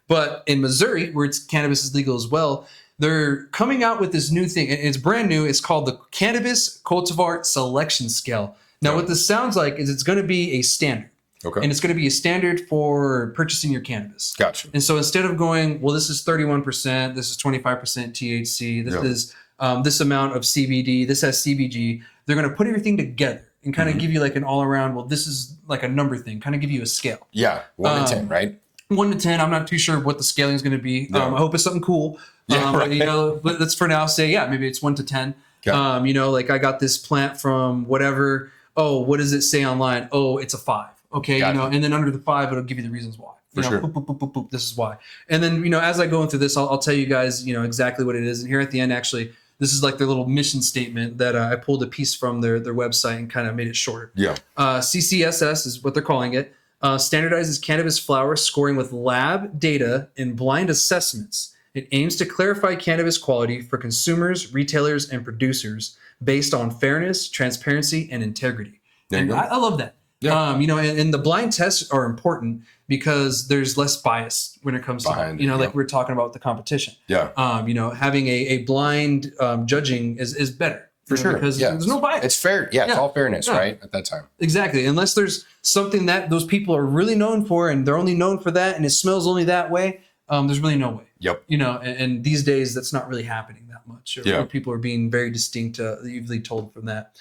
But in Missouri, where cannabis is legal as well, they're coming out with this new thing. It's brand new. It's called the Cannabis Cultivar Selection Scale. Now, what this sounds like is it's going to be a standard. Okay. And it's going to be a standard for purchasing your cannabis. Gotcha. And so instead of going, well, this is 31%, this is 25% THC, this is this amount of CBD, this has CBG, they're going to put everything together and kind of give you like an all around, well, this is like a number thing, kind of give you a scale. Yeah. 1 to 10, right? 1 to 10. I'm not too sure what the scaling is going to be. I hope it's something cool. But, you know, let's for now say, yeah, maybe it's 1 to 10. Okay. You know, like I got this plant from whatever. Oh, what does it say online? Oh, it's a 5. Okay. You know, and then under the 5, it'll give you the reasons why. You know, boop, boop, boop, boop, boop, this is why. And then, you know, as I go into this, I'll tell you guys, you know, exactly what it is. And here at the end, actually, this is like their little mission statement that I pulled a piece from their website and kind of made it shorter. Yeah. CCSS is what they're calling it. Standardizes cannabis flower scoring with lab data and blind assessments. It aims to clarify cannabis quality for consumers, retailers, and producers based on fairness, transparency, and integrity. And I love that. Yeah. You know, and the blind tests are important because there's less bias when it comes to, you know, like we were talking about with the competition. Yeah. You know, having a blind judging is better. For sure. Because there's no bias. It's fair. Yeah, it's all fairness, right? At that time. Exactly. Unless there's something that those people are really known for and they're only known for that and it smells only that way, there's really no way. Yep. You know, and these days that's not really happening that much. People are being very distinct, usually told from that.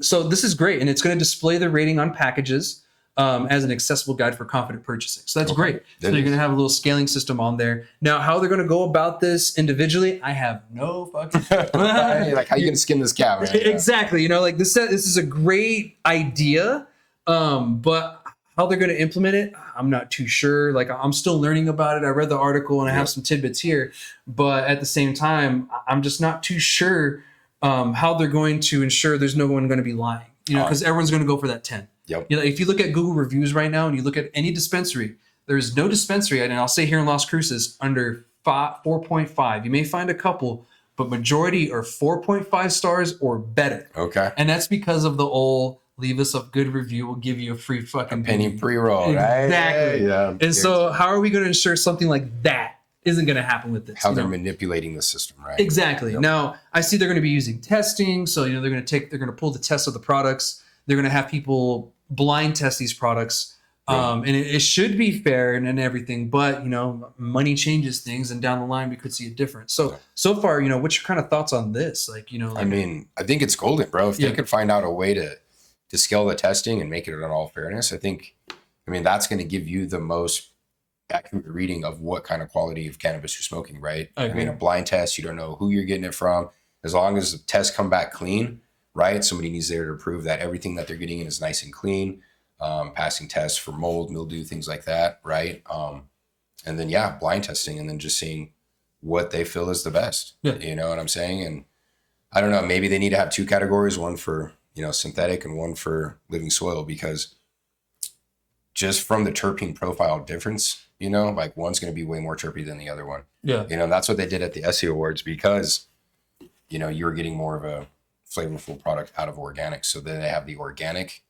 So this is great. And it's going to display the rating on packages as an accessible guide for confident purchasing. So that's great. So you're going to have a little scaling system on there. Now, how they're going to go about this individually, I have no fucking like, how you going to skin this cat, man? Exactly. You know, like this is a great idea, but how they're going to implement it, I'm not too sure. Like, I'm still learning about it. I read the article and I have some tidbits here, but at the same time, I'm just not too sure how they're going to ensure there's no one going to be lying, you know, because everyone's going to go for that 10. Yep. You know, if you look at Google reviews right now and you look at any dispensary, there's no dispensary, and I'll say here in Las Cruces, under 4.5. You may find a couple, but majority are 4.5 stars or better. Okay. And that's because of the old leave us a good review, we'll give you a free fucking penny pre-roll, right? Exactly. Yeah. And so how are we going to ensure something like that isn't going to happen with this? How they're manipulating the system, right? Exactly. Yep. Now, I see they're going to be using testing. So, you know, they're going to pull the test of the products. They're going to have people blind test these products. And it should be fair and everything, but, you know, money changes things, and down the line we could see a difference. So far, you know, what's your kind of thoughts on this? Like, you know, I mean, I think it's golden, bro. If they could find out a way to scale the testing and make it in all fairness, I mean, that's going to give you the most accurate reading of what kind of quality of cannabis you're smoking, right? I mean, a blind test, you don't know who you're getting it from. As long as the tests come back clean, right? Somebody needs there to prove that everything that they're getting in is nice and clean, passing tests for mold, mildew, things like that, right? And then, blind testing, and then just seeing what they feel is the best. Yeah. You know what I'm saying? And I don't know, maybe they need to have 2 categories, one for, you know, synthetic and one for living soil, because just from the terpene profile difference, you know, like one's going to be way more terpy than the other one. Yeah. You know, that's what they did at the Essie Awards, because, you know, you were getting more of a flavorful product out of organic. So then they have the organic,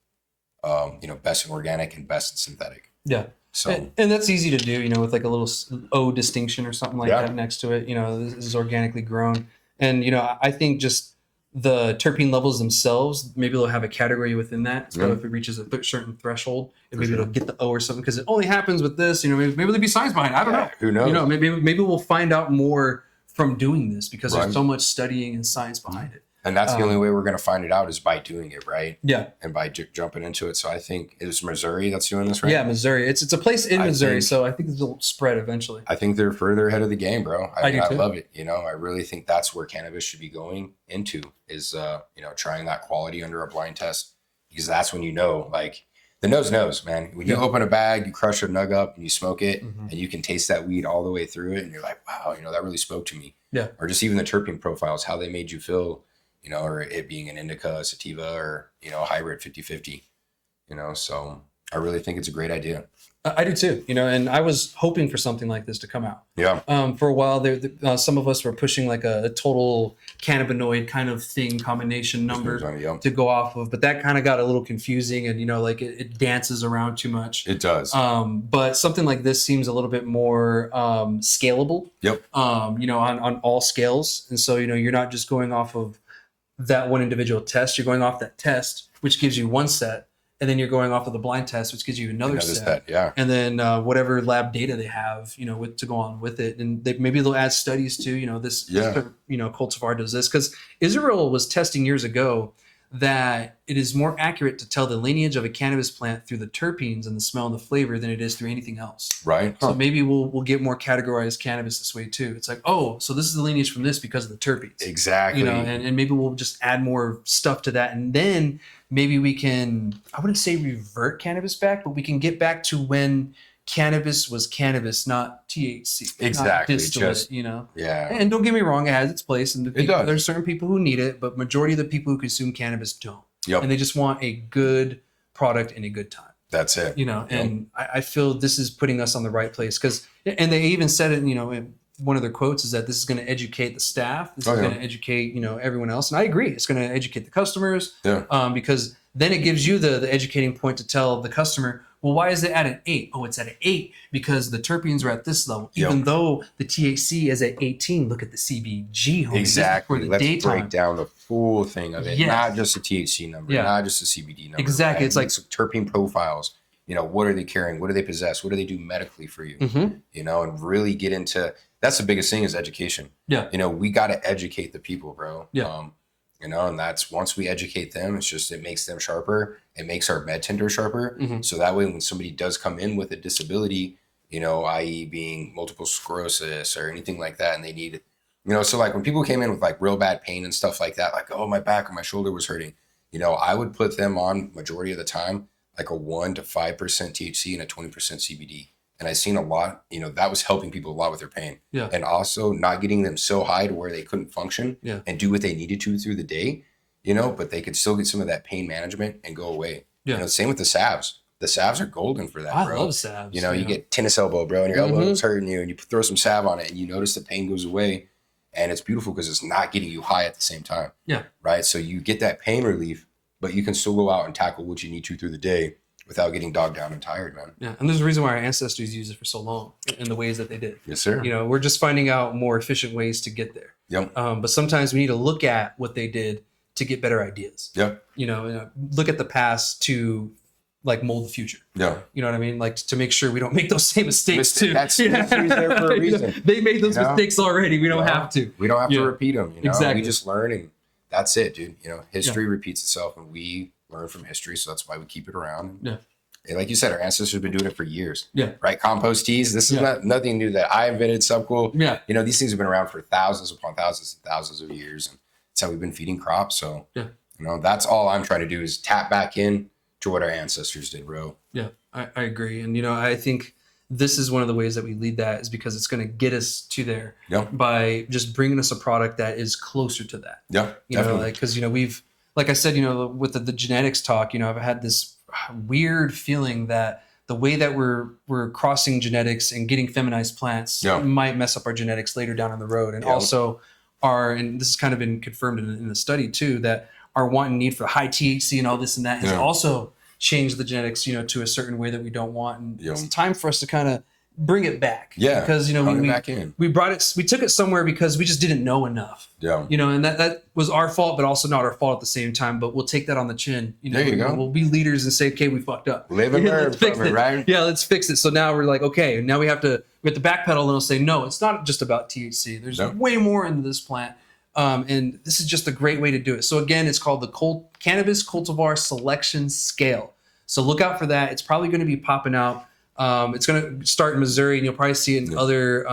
you know, best in organic and best in synthetic. Yeah. So, and that's easy to do, you know, with like a little O distinction or something like that next to it. You know, this is organically grown. And, you know, I think just the terpene levels themselves, maybe they'll have a category within that. So if it reaches a certain threshold, maybe it'll get the O or something, because it only happens with this. You know, maybe there'll be science behind it. I don't know. Who knows? You know, maybe we'll find out more from doing this, because there's so much studying and science behind it. And that's the only way we're going to find it out, is by doing it, right? Yeah. And by jumping into it. So I think it's Missouri that's doing this, right? Yeah, Missouri. It's a place in Missouri, so I think it'll spread eventually. I think they're further ahead of the game, bro. I love it. You know, I really think that's where cannabis should be going into, is, you know, trying that quality under a blind test, because that's when, you know, like, The nose knows, man. When you open a bag, you crush a nug up and you smoke it, and you can taste that weed all the way through it, and you're like, wow, you know, that really spoke to me. Yeah. Or just even the terpene profiles, how they made you feel, you know, or it being an indica, a sativa, or, you know, a hybrid 50-50, you know. So I really think it's a great idea. I do too, you know, and I was hoping for something like this to come out. Yeah. For a while there, some of us were pushing like a total cannabinoid kind of thing combination number to go off of, but that kind of got a little confusing, and, you know, like it dances around too much. It does. But something like this seems a little bit more scalable. Yep. You know, on all scales. And so, you know, you're not just going off of that one individual test, you're going off that test, which gives you one set. And then you're going off of the blind test, which gives you another set. Yeah. And then whatever lab data they have, you know, to go on with it. And maybe they'll add studies to, you know, this, you know, cultivar does this. Because Israel was testing years ago that it is more accurate to tell the lineage of a cannabis plant through the terpenes and the smell and the flavor than it is through anything else. Right. So maybe we'll get more categorized cannabis this way too. It's like, oh, so this is the lineage from this because of the terpenes. Exactly. You know, and maybe we'll just add more stuff to that. And then maybe we can, I wouldn't say revert cannabis back, but we can get back to when cannabis was cannabis, not THC. Exactly. Not distillate, you know? Yeah. And don't get me wrong, it has its place. And It does. There's certain people who need it, but majority of the people who consume cannabis don't. Yep. And they just want a good product in a good time. That's it. You know, and I feel this is putting us on the right place. And they even said it, you know, in one of their quotes is that this is going to educate the staff. This is going to educate, you know, everyone else. And I agree. It's going to educate the customers. Yeah. Because then it gives you the educating point to tell the customer, well, why is it at an 8? Oh, it's at an 8 because the terpenes are at this level. Even though the THC is at 18, look at the CBG. Homie. Exactly. For the Let's daytime. break down the full thing of it. Yes. Not just the THC number, not just the CBD number. Exactly. Right? It's like terpene profiles. You know, what are they carrying? What do they possess? What do they do medically for you? You know, and really get into, that's the biggest thing is education. Yeah. You know, we got to educate the people, bro. Yeah. You know, and that's once we educate them, it's just, it makes them sharper. It makes our med tender sharper. So that way, when somebody does come in with a disability, you know, i.e. being multiple sclerosis or anything like that, and they need, you know, so like when people came in with like real bad pain and stuff like that, like, oh, my back or my shoulder was hurting, you know, I would put them on majority of the time, like a 1 to 5% THC and a 20% CBD. And I've seen a lot, you know, that was helping people a lot with their pain. Yeah. And also not getting them so high to where they couldn't function and do what they needed to through the day, you know, but they could still get some of that pain management and go away. Yeah. You know, same with the salves. The salves are golden for that, bro. I love salves. You know, you get tennis elbow, bro, and your elbow is hurting you, and you throw some salve on it, and you notice the pain goes away. And it's beautiful because it's not getting you high at the same time. Yeah. Right? So you get that pain relief, but you can still go out and tackle what you need to through the day without getting dogged down and tired, man. Yeah, and there's a reason why our ancestors used it for so long in the ways that they did. Yes, sir. You know, we're just finding out more efficient ways to get there. Yep. But sometimes we need to look at what they did to get better ideas. Yep. You know, look at the past to like mold the future. Yeah. You know what I mean? Like to make sure we don't make those same mistakes too. That's there for a reason. They made those mistakes already. We don't have to. We don't have to repeat them. You know? Exactly. We just learn, and that's it, dude. You know, history repeats itself, and we learn from history, so that's why we keep it around. Yeah. And like you said, our ancestors have been doing it for years. Yeah. Right? Compost teas. This is nothing new that I invented. Subcool. Yeah. You know, these things have been around for thousands upon thousands and thousands of years, and it's how we've been feeding crops. So, you know, that's all I'm trying to do is tap back in to what our ancestors did, bro. Yeah, I agree. And, you know, I think this is one of the ways that we lead that is because it's going to get us to there by just bringing us a product that is closer to that. Yeah, you know, like, because, you know, we've, like I said, you know, with the genetics talk, you know, I've had this weird feeling that the way that we're crossing genetics and getting feminized plants might mess up our genetics later down on the road. And also and this has kind of been confirmed in the study too, that our want and need for high THC and all this and that has also changed the genetics, you know, to a certain way that we don't want. And it's time for us to kind of bring it back. Yeah. Because, you know, we brought it, we took it somewhere because we just didn't know enough. Yeah. You know, and that was our fault, but also not our fault at the same time. But we'll take that on the chin. You know, there you go. We'll be leaders and say, okay, we fucked up. Live and learn from it, right? Yeah, let's fix it. So now we're like, okay, now we have to backpedal and we'll say, no, it's not just about THC. There's way more into this plant. And this is just a great way to do it. So again, it's called the Cannabis Cultivar Selection Scale. So look out for that. It's probably going to be popping out. It's going to start in Missouri, and you'll probably see it in other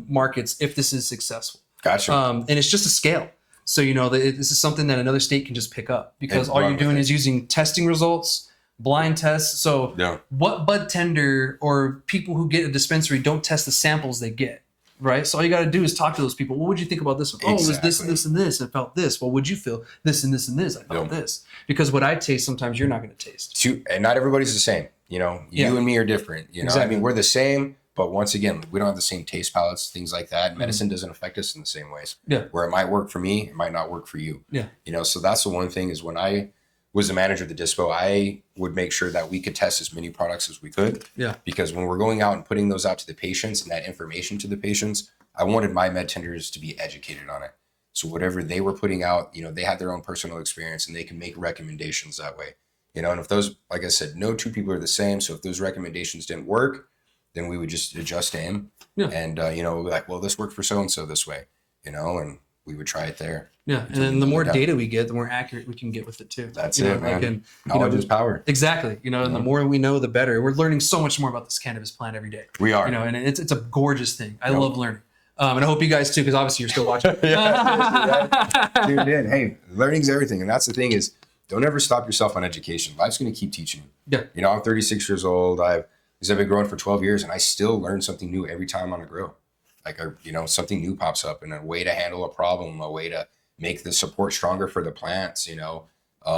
markets if this is successful. Gotcha. And it's just a scale. So, you know, this is something that another state can just pick up because all you're doing is using testing results blind tests. So Yeah. what bud tender or people who get a dispensary don't test the samples they get, right? So all you got to do is talk to those people. What would you think about this one? Oh, it was this and this and this. I felt this. Well, would you feel this and this and this? I felt this. Because what I taste, sometimes you're not going to taste. And not everybody's the same. You know, you and me are different. You know, Exactly. I mean, we're the same, but once again, we don't have the same taste palettes, things like that. Medicine doesn't affect us in the same ways. Yeah. Where it might work for me, it might not work for you. Yeah. You know, so that's the one thing is when I was the manager of the dispo, I would make sure that we could test as many products as we could. Yeah. Because when we're going out and putting those out to the patients and that information to the patients, I wanted my med tenders to be educated on it. So whatever they were putting out, you know, they had their own personal experience and they can make recommendations that way. You know, and if those, like I said, no two people are the same. So if those recommendations didn't work, then we would just adjust to him. Yeah. And, you know, like, well, this worked for so-and-so this way, you know, and we would try it there. Yeah. And then the more data we get, the more accurate we can get with it too. That's you it, know, man. Like, and, knowledge is power. Exactly. You know, and the more we know, the better. We're learning so much more about this cannabis plant every day. We are. You know, and it's a gorgeous thing. I love learning. And I hope you guys too, because obviously you're still watching. Tuned in. Hey, learning's everything. And that's the thing is, don't ever stop yourself on education. Life's going to keep teaching you. Yeah. You know, I'm 36 years old. I've been growing for 12 years and I still learn something new every time on a grow. Like, you know, something new pops up and a way to handle a problem, a way to make the support stronger for the plants, you know,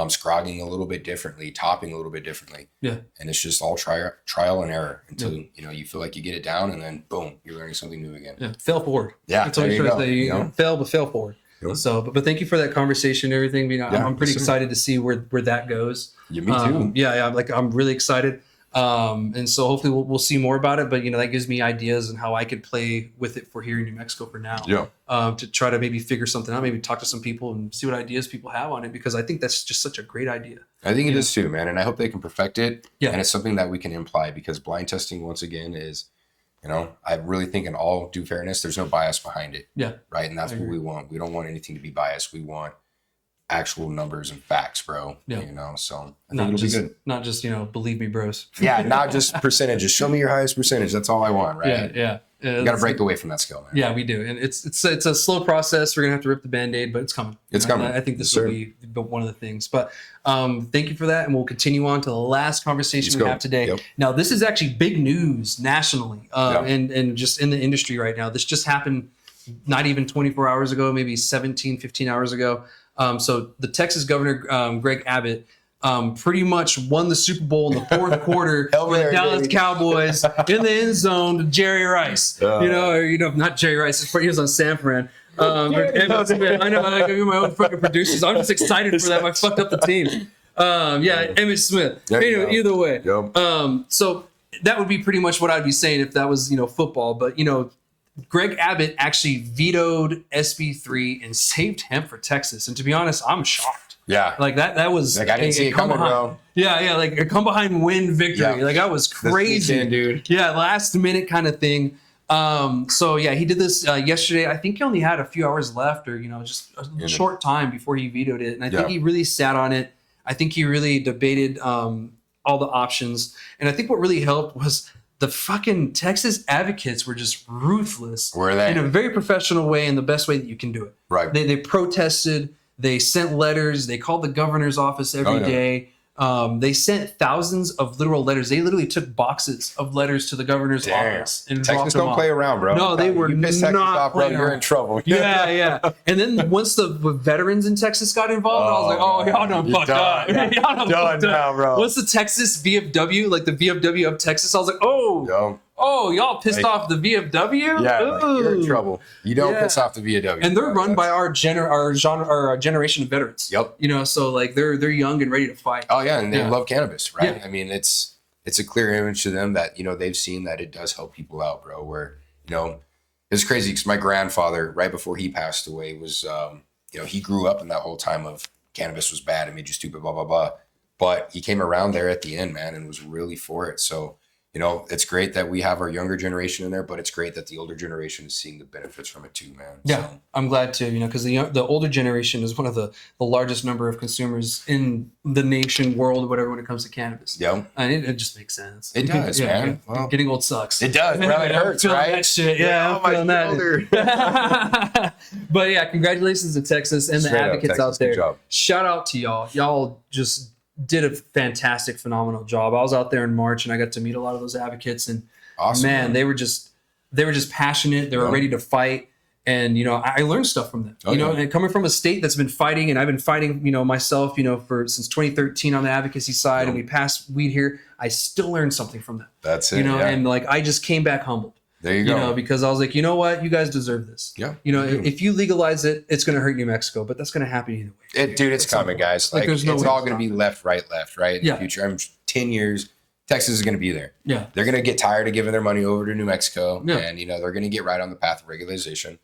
scrogging a little bit differently, topping a little bit differently. Yeah. And it's just all trial and error until, you know, you feel like you get it down and then boom, you're learning something new again. Yeah. Fail forward. Yeah. That's what there I'm you trying go. to say. You know, fail, but fail forward. Yep. So, but thank you for that conversation and everything. You know, I'm pretty excited to see where that goes. Yeah, me too. Yeah. Like I'm really excited. And so hopefully we'll see more about it, but you know, that gives me ideas on how I could play with it for here in New Mexico for now. Yeah. To try to maybe figure something out, maybe talk to some people and see what ideas people have on it, because I think that's just such a great idea. I think it is too, man. And I hope they can perfect it. Yeah. And it's something that we can imply because blind testing, once again, is, you know, I really think in all due fairness, there's no bias behind it. Yeah. Right. And that's what we want. We don't want anything to be biased. We want actual numbers and facts, bro. Yeah. You know, so I think it'll be good. Not just, you know, believe me, bros. Yeah. Not just percentages. Show me your highest percentage. That's all I want. Right. Yeah. You got to break away from that scale, man. Yeah, we do. And it's a slow process. We're going to have to rip the Band-Aid, but it's coming. It's coming. I think this will be one of the things. But thank you for that. And we'll continue on to the last conversation we have today. Yep. Now, this is actually big news nationally and just in the industry right now. This just happened not even 24 hours ago, maybe 17, 15 hours ago. So the Texas governor, Greg Abbott, pretty much won the Super Bowl in the fourth quarter with the Dallas Cowboys in the end zone to Jerry Rice. Not Jerry Rice. He was on San Fran. I know. I got my own fucking producers. I'm just excited for them. I fucked up the team. Emmett Smith. Anyway, either way. Yep. So that would be pretty much what I'd be saying if that was, football. But, Greg Abbott actually vetoed SB3 and saved hemp for Texas. And to be honest, I'm shocked. Yeah. Like that was like I didn't see it coming, bro. Yeah, like a come behind win victory. Yeah. Like that was crazy, dude. Yeah, last minute kind of thing. He did this yesterday. I think he only had a few hours left, or just a short time before he vetoed it. And I think he really sat on it. I think he really debated all the options. And I think what really helped was the fucking Texas advocates were just ruthless. Were they? In a very professional way, in the best way that you can do it. Right. They protested. They sent letters. They called the governor's office every day. They sent thousands of literal letters. They literally took boxes of letters to the governor's office. And Texas don't play around, bro. No, they were Texas off, bro. You're in trouble. Yeah. And then once the veterans in Texas got involved, I was like, oh, y'all done fucked up. Y'all done fucked up, bro. Once the Texas VFW, like the VFW of Texas, I was like, y'all pissed off the VFW? Yeah, like, you're in trouble. You don't piss off the VFW. And they're run by our generation of veterans. Yep. So like they're young and ready to fight. Oh yeah, and they love cannabis, right? Yeah. I mean, it's a clear image to them that they've seen that it does help people out, bro. Where it's crazy because my grandfather, right before he passed away, was he grew up in that whole time of cannabis was bad, it made you stupid, blah blah blah. But he came around there at the end, man, and was really for it. So. It's great that we have our younger generation in there, but it's great that the older generation is seeing the benefits from it too, man. Yeah, so. I'm glad too, because the older generation is one of the largest number of consumers in the nation, world, or whatever, when it comes to cannabis. Yeah. And it just makes sense. It does, man. Well, getting old sucks. It does, bro. It hurts, right? That shit. Yeah, I'm feeling that. But yeah, congratulations to Texas and the advocates out there. Shout out to y'all. Y'all just did a fantastic, phenomenal job. I was out there in March and I got to meet a lot of those advocates, and Awesome, man, they were just passionate. They were ready to fight. And, you know, I learned stuff from them, and coming from a state that's been fighting, and I've been fighting, you know, myself, you know, since 2013 on the advocacy side, and we passed weed here. I still learned something from them. That's it. You know, and like, I just came back humbled. There you go. You know, because I was like, you know what? You guys deserve this. Yeah. You know, if you legalize it, it's going to hurt New Mexico, but that's going to happen either way. Dude, it's coming, guys. Like there's no it's way all to going to be left in the future. I'm 10 years. Texas is going to be there. Yeah. They're going to get tired of giving their money over to New Mexico. Yeah. And, you know, they're going to get right on the path of legalization,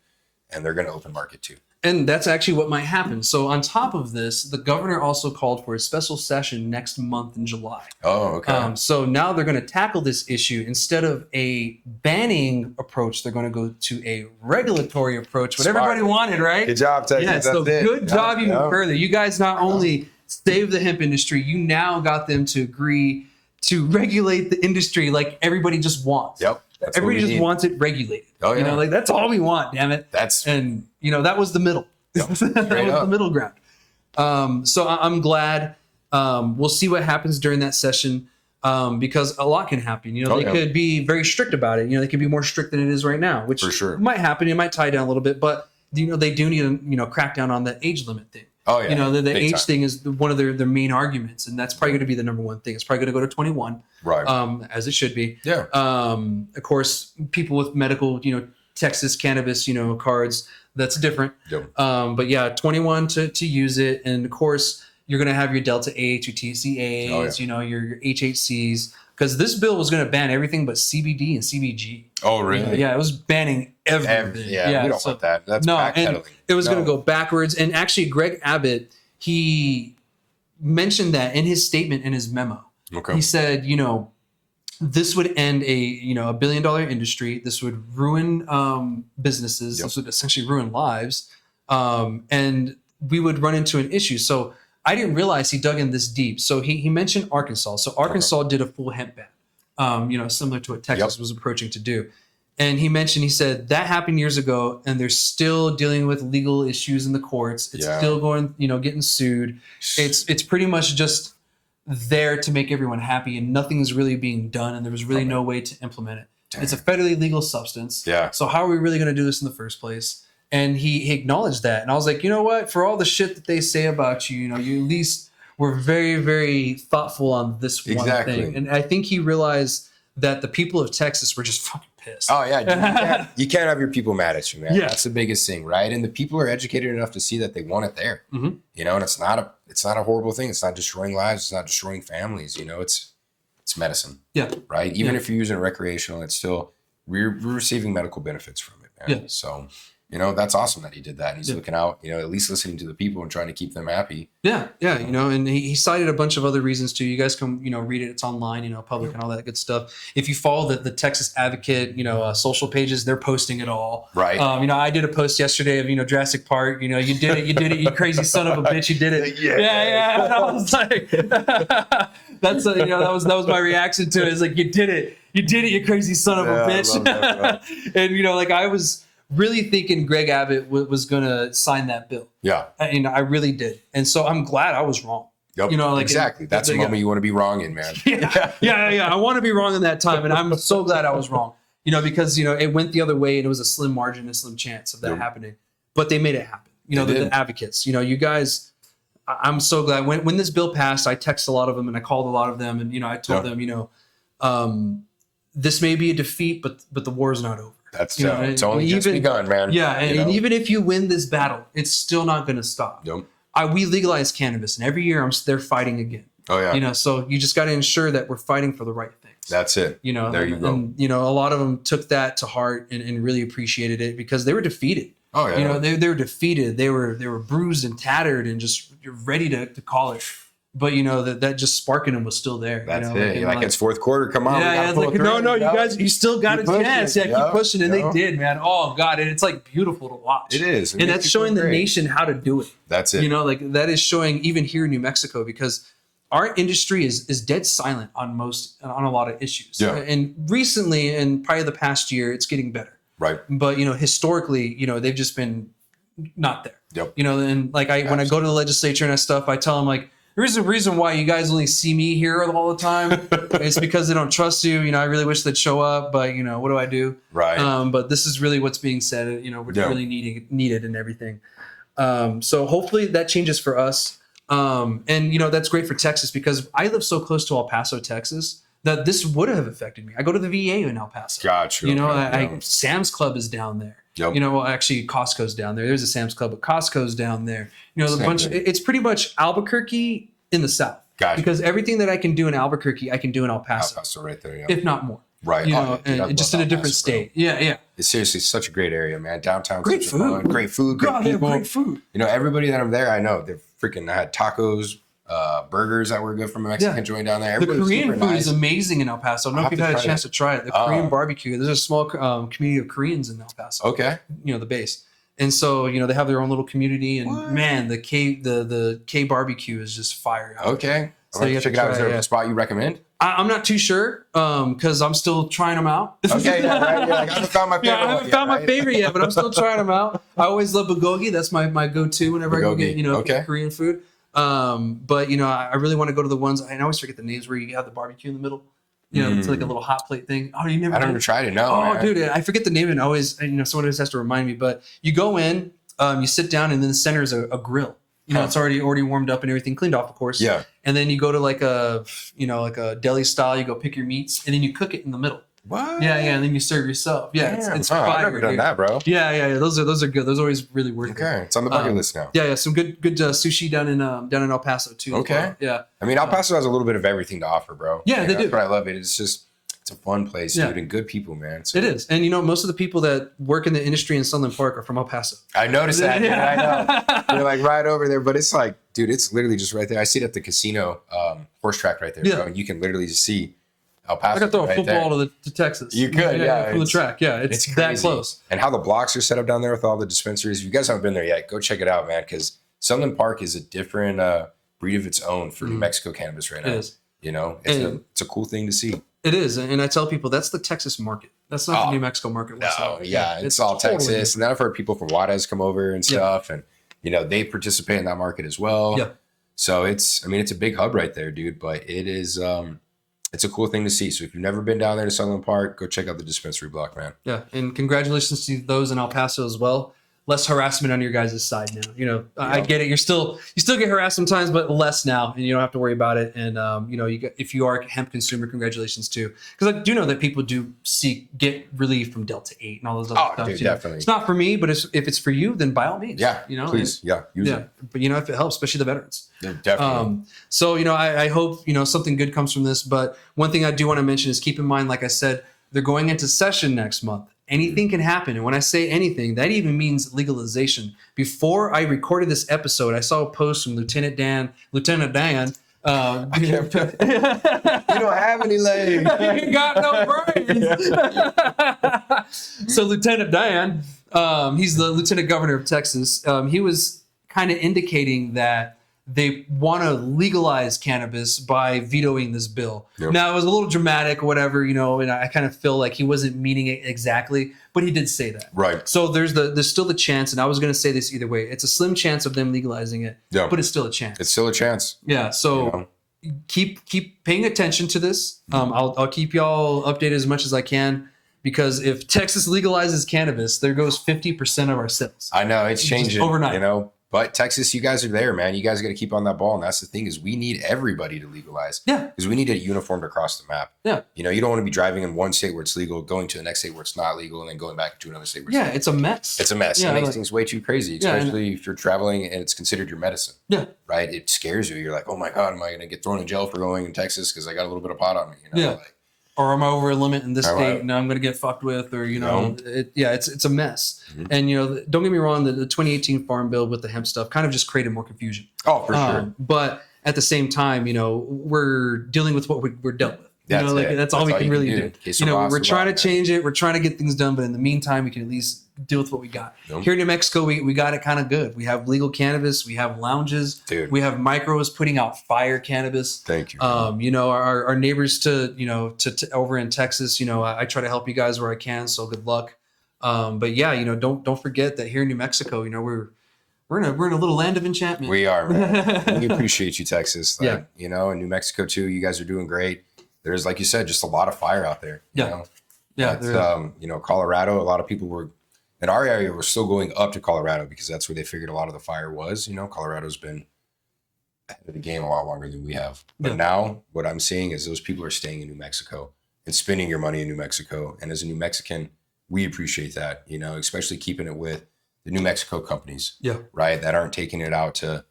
and they're going to open market too. And that's actually what might happen. So on top of this, the governor also called for a special session next month in July. Oh, okay. So now they're going to tackle this issue. Instead of a banning approach, they're going to go to a regulatory approach. What everybody wanted, right? Good job, Texas. Yeah, so good job even further. You guys not only saved the hemp industry, you now got them to agree to regulate the industry like everybody just wants. Yep. Everybody just wants it regulated. Oh, yeah. You know, like that's all we want, damn it. And you know, that was the middle. Yep. That was the middle ground. So I'm glad. We'll see what happens during that session, because a lot can happen. You know, they could be very strict about it. You know, they could be more strict than it is right now, which for sure might happen. It might tie down a little bit, but you know, they do need to, you know, crack down on the age limit thing. Oh yeah. You know, the age time. thing is one of their main arguments, and that's probably going to be the number one thing. It's probably going to go to 21, right? As it should be. Yeah. Of course, people with medical, you know, Texas cannabis, you know, cards, that's different. Yep. But yeah, 21 to use it, and of course, you're going to have your Delta 8, your TCAs, you know, your HHCs, because this bill was going to ban everything but CBD and CBG. Oh, really? Yeah, it was banning everything. Yeah, we don't want that. That's and it was going to go backwards. And actually, Greg Abbott, he mentioned that in his statement, in his memo. Okay. He said, you know, this would end $1 billion industry. This would ruin businesses. This would essentially ruin lives. And we would run into an issue. So I didn't realize he dug in this deep. So he mentioned Arkansas. So Arkansas did a full hemp ban, you know, similar to what Texas was approaching to do. And he said that happened years ago, and they're still dealing with legal issues in the courts. It's still going, you know, getting sued. It's pretty much just there to make everyone happy, and nothing is really being done, and there was really no way to implement it. Damn. It's a federally legal substance. Yeah. So how are we really going to do this in the first place? And he acknowledged that. And I was like, you know what? For all the shit that they say about you, you know, you at least were very, very thoughtful on this one thing. And I think he realized that the people of Texas were just fucking pissed. Oh, yeah. You can't have your people mad at you, man. Yeah. That's the biggest thing, right? And the people are educated enough to see that they want it there. Mm-hmm. You know, and it's not a horrible thing. It's not destroying lives. It's not destroying families. You know, it's medicine. Yeah. Right? Even if you're using it recreational, it's still, we're receiving medical benefits from it, man. Yeah. So, you know, that's awesome that he did that. And he's looking out, you know, at least listening to the people and trying to keep them happy. Yeah. Yeah. You know, and he cited a bunch of other reasons too. You guys can, you know, read it. It's online, you know, public and all that good stuff. If you follow the Texas Advocate, you know, social pages, they're posting it all. Right. You know, I did a post yesterday of, you know, Jurassic Park, you know, you did it, you crazy son of a bitch, you did it. Yeah. And I was like, that's, you know, that was my reaction to it. It's like, you did it, you crazy son of a bitch. That, and, you know, like I was really thinking Greg Abbott was going to sign that bill. Yeah. You know, I really did. And so I'm glad I was wrong. Yep. You know, like exactly. That's the moment you want to be wrong in, man. Yeah. I want to be wrong in that time. And I'm so glad I was wrong, you know, because, you know, it went the other way and it was a slim margin, a slim chance of that happening, but they made it happen. You know, the advocates, you know, you guys, I'm so glad when this bill passed, I texted a lot of them and I called a lot of them and, you know, I told them, you know, this may be a defeat, but the war is not over. That's you know, it's only just begun, man. Yeah, and even if you win this battle, it's still not going to stop. Yep. We legalize cannabis, and every year they're fighting again. Oh yeah. You know, so you just got to ensure that we're fighting for the right things. That's it. You know, there you go. And you know, a lot of them took that to heart and really appreciated it because they were defeated. Oh yeah. You know, they were defeated. They were bruised and tattered and just ready to call it. But you know that just spark in them was still there. That's you know? You're like it's fourth quarter. Come on, yeah. It's like no, you guys, you still got a chance. Yeah, keep pushing, and they did, man. Oh God, and it's like beautiful to watch. It is, and that's showing the nation how to do it. That's it. You know, like that is showing even here in New Mexico because our industry is dead silent on a lot of issues. Yeah. And recently, and probably the past year, it's getting better. Right. But you know, historically, you know, they've just been not there. Yep. You know, and like when I go to the legislature and stuff, I tell them like, There's a reason why you guys only see me here all the time. It's because they don't trust you. You know, I really wish they'd show up, but you know, what do I do? Right. But this is really what's being said. You know, we're really needed and everything. So hopefully that changes for us. And you know, that's great for Texas because I live so close to El Paso, Texas, that this would have affected me. I go to the VA in El Paso. Gotcha. You know, Sam's Club is down there. Yep. You know, well, actually Costco's down there. There's a Sam's Club, but Costco's down there. You know, it's pretty much Albuquerque in the South. Gotcha. Because everything that I can do in Albuquerque, I can do in El Paso. El Paso right there, yeah. If not more. Right. You know, and just in a different state. Yeah, yeah. It's seriously such a great area, man. Downtown. Great food. Fun. Great food. Great people. Great food. You know, everybody that I'm there, I know they're freaking. I had tacos, burgers that were good from a Mexican joint down there. The Korean food is amazing in El Paso. I don't know if you've had a chance to try it. The Korean barbecue. There's a small community of Koreans in El Paso. Okay. You know, the base. And so, you know, they have their own little community, and man, the K barbecue is just fire. Okay. So you have to check it out. try, Is there a spot you recommend? I'm not too sure because I'm still trying them out. Okay, yeah, right. Yeah, I haven't found my favorite. I haven't found my favorite yet, but I'm still trying them out. I always love bulgogi. That's my go-to whenever I go get, you know, Korean food. But you know, I really want to go to the ones. I always forget the names where you have the barbecue in the middle. You know, it's like a little hot plate thing. Oh, you never? I never tried it. No. Oh, man. Dude, I forget the name, and always, you know, someone always has to remind me. But you go in, you sit down, and then the center is a grill. You know, it's already warmed up and everything, cleaned off, of course. Yeah. And then you go to like a deli style. You go pick your meats, and then you cook it in the middle. What? Yeah, and then you serve yourself. Yeah, it's fire. I've never done that, bro. Yeah. Those are good. Those are always really worth it. Okay, it's on the bucket list now. Yeah. Some good sushi down in El Paso too. Okay. Well. Yeah. I mean, El Paso has a little bit of everything to offer, bro. Yeah, they do. That's what I love. It's a fun place, dude, and good people, man. So. It is. And you know, most of the people that work in the industry in Sunland Park are from El Paso. I noticed that. Dude, I know. They're like right over there, but it's like, dude, it's literally just right there. I see it at the casino horse track right there, bro. And you can literally just see El Paso. I could throw a right football there. to Texas. You could, yeah. From the track. Yeah, it's that close. And how the blocks are set up down there with all the dispensaries. If you guys haven't been there yet, go check it out, man, because Sunland Park is a different breed of its own for New Mexico cannabis right now. It is. You know, it's a cool thing to see. It is, and I tell people that's the Texas market. That's not the New Mexico market. No, yeah, it's all totally Texas. Different. And then I've heard people from Juarez come over and stuff, and you know they participate in that market as well. Yeah. So it's a big hub right there, dude. But it is, it's a cool thing to see. So if you've never been down there to Sunland Park, go check out the dispensary block, man. Yeah, and congratulations to those in El Paso as well. Less harassment on your guys' side now. You know, I get it. You still get harassed sometimes, but less now, and you don't have to worry about it. And you know, if you are a hemp consumer, congratulations too, because I do know that people do get relief from Delta 8 and all those other stuff. Dude, definitely. It's not for me, but if it's for you, then by all means. Yeah, you know, please, use it. But you know, if it helps, especially the veterans. Yeah, definitely. So you know, I hope you know something good comes from this. But one thing I do want to mention is keep in mind, like I said, they're going into session next month. Anything can happen. And when I say anything, that even means legalization. Before I recorded this episode, I saw a post from Lieutenant Dan. You don't have any legs. You got no brains. So Lieutenant Dan, he's the Lieutenant Governor of Texas. He was kind of indicating that they want to legalize cannabis by vetoing this bill. Yep. Now, it was a little dramatic or whatever, you know, and I kind of feel like he wasn't meaning it exactly, but he did say that. Right. So there's still the chance, and I was going to say this either way. It's a slim chance of them legalizing it, but it's still a chance. It's still a chance. Yeah, so keep paying attention to this. I'll keep y'all updated as much as I can. Because if Texas legalizes cannabis, there goes 50% of our sales. I know, it's changing overnight. You know, but Texas, you guys are there, man. You guys got to keep on that ball. And that's the thing is we need everybody to legalize. Yeah. Because we need it uniformed across the map. Yeah. You know, you don't want to be driving in one state where it's legal, going to the next state where it's not legal, and then going back to another state where it's legal. It's a mess. It's a mess. Yeah, it makes things way too crazy, especially if you're traveling and it's considered your medicine. Yeah. Right? It scares you. You're like, oh my God, am I going to get thrown in jail for going in Texas because I got a little bit of pot on me? You know? Yeah. Or am I over a limit in this state and I'm going to get fucked with, or, you know, it's a mess. Mm-hmm. And, you know, don't get me wrong, the 2018 Farm Bill with the hemp stuff kind of just created more confusion. Oh, for sure. But at the same time, you know, we're dealing with what we're dealt with. That's all we can really do. You know, we're trying to change it. We're trying to get things done. But in the meantime, we can at least deal with what we got. Here in New Mexico, we got it kind of good. We have legal cannabis. We have lounges. Dude. We have micros putting out fire cannabis. Thank you. You know, our neighbors to over in Texas, you know, I try to help you guys where I can. So good luck. But yeah, you know, don't forget that here in New Mexico, you know, we're in a little land of enchantment. We are, man. We appreciate you, Texas. Like, Yeah. You know, and New Mexico too. You guys are doing great. There's, like you said, just a lot of fire out there. You know? Yeah. It's, you know, Colorado, a lot of people were in our area were still going up to Colorado because that's where they figured a lot of the fire was. You know, Colorado's been ahead of the game a lot longer than we have. But now what I'm seeing is those people are staying in New Mexico and spending your money in New Mexico. And as a New Mexican, we appreciate that, you know, especially keeping it with the New Mexico companies, right, that aren't taking it out to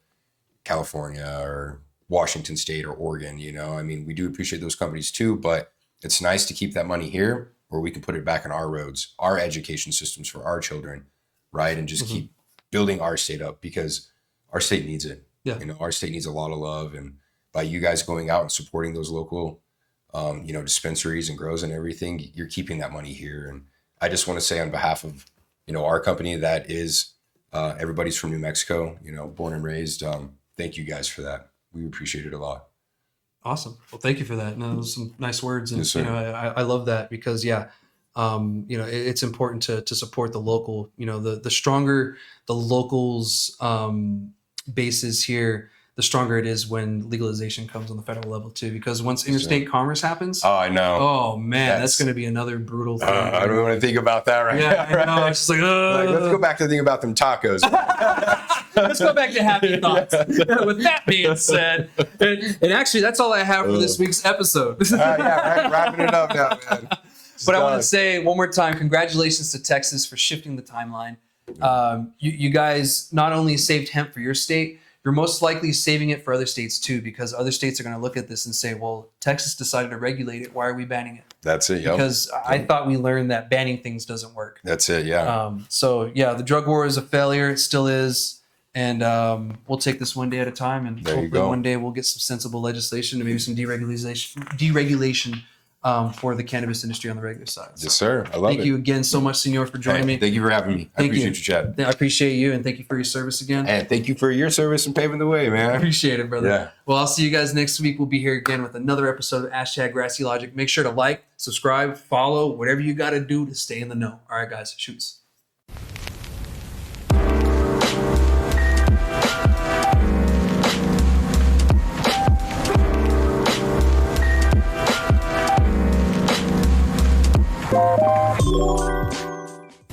California or Washington State or Oregon. You know, I mean, we do appreciate those companies too, but it's nice to keep that money here where we can put it back in our roads, our education systems for our children, right, and just keep building our state up because our state needs it. You know, our state needs a lot of love, and by you guys going out and supporting those local, you know, dispensaries and grows and everything, you're keeping that money here. And I just want to say on behalf of, you know, our company that is everybody's from New Mexico, you know, born and raised. Thank you guys for that. We appreciate it a lot. Awesome. Well, thank you for that. No, those are some nice words. And, Yes, you know, I love that because, you know, it's important to support the local, you know, the stronger the locals bases here, the stronger it is when legalization comes on the federal level too, because once interstate commerce happens. Oh, I know. Oh man, that's going to be another brutal thing. I don't want to think about that right now. I know. It's just like, let's go back to the thing about them tacos. Let's go back to happy thoughts. With that being said, and actually, that's all I have for this week's episode. Wrapping it up now, man. But I want to say one more time, congratulations to Texas for shifting the timeline. You guys not only saved hemp for your state, you're most likely saving it for other states too, because other states are going to look at this and say, well, Texas decided to regulate it. Why are we banning it? That's it. Yep. Because I thought we learned that banning things doesn't work. That's it. Yeah. So yeah, the drug war is a failure. It still is. And we'll take this one day at a time. And hopefully one day we'll get some sensible legislation and maybe some deregulation for the cannabis industry on the regular side. Yes, sir. I love it. Thank you again so much, Senor, for joining me. Thank you for having me. I appreciate you, Chad. I appreciate you, and thank you for your service again. And thank you for your service and paving the way, man. I appreciate it, brother. Yeah. Well, I'll see you guys next week. We'll be here again with another episode of Grassy Logic. Make sure to like, subscribe, follow, whatever you got to do to stay in the know. All right, guys, shoots.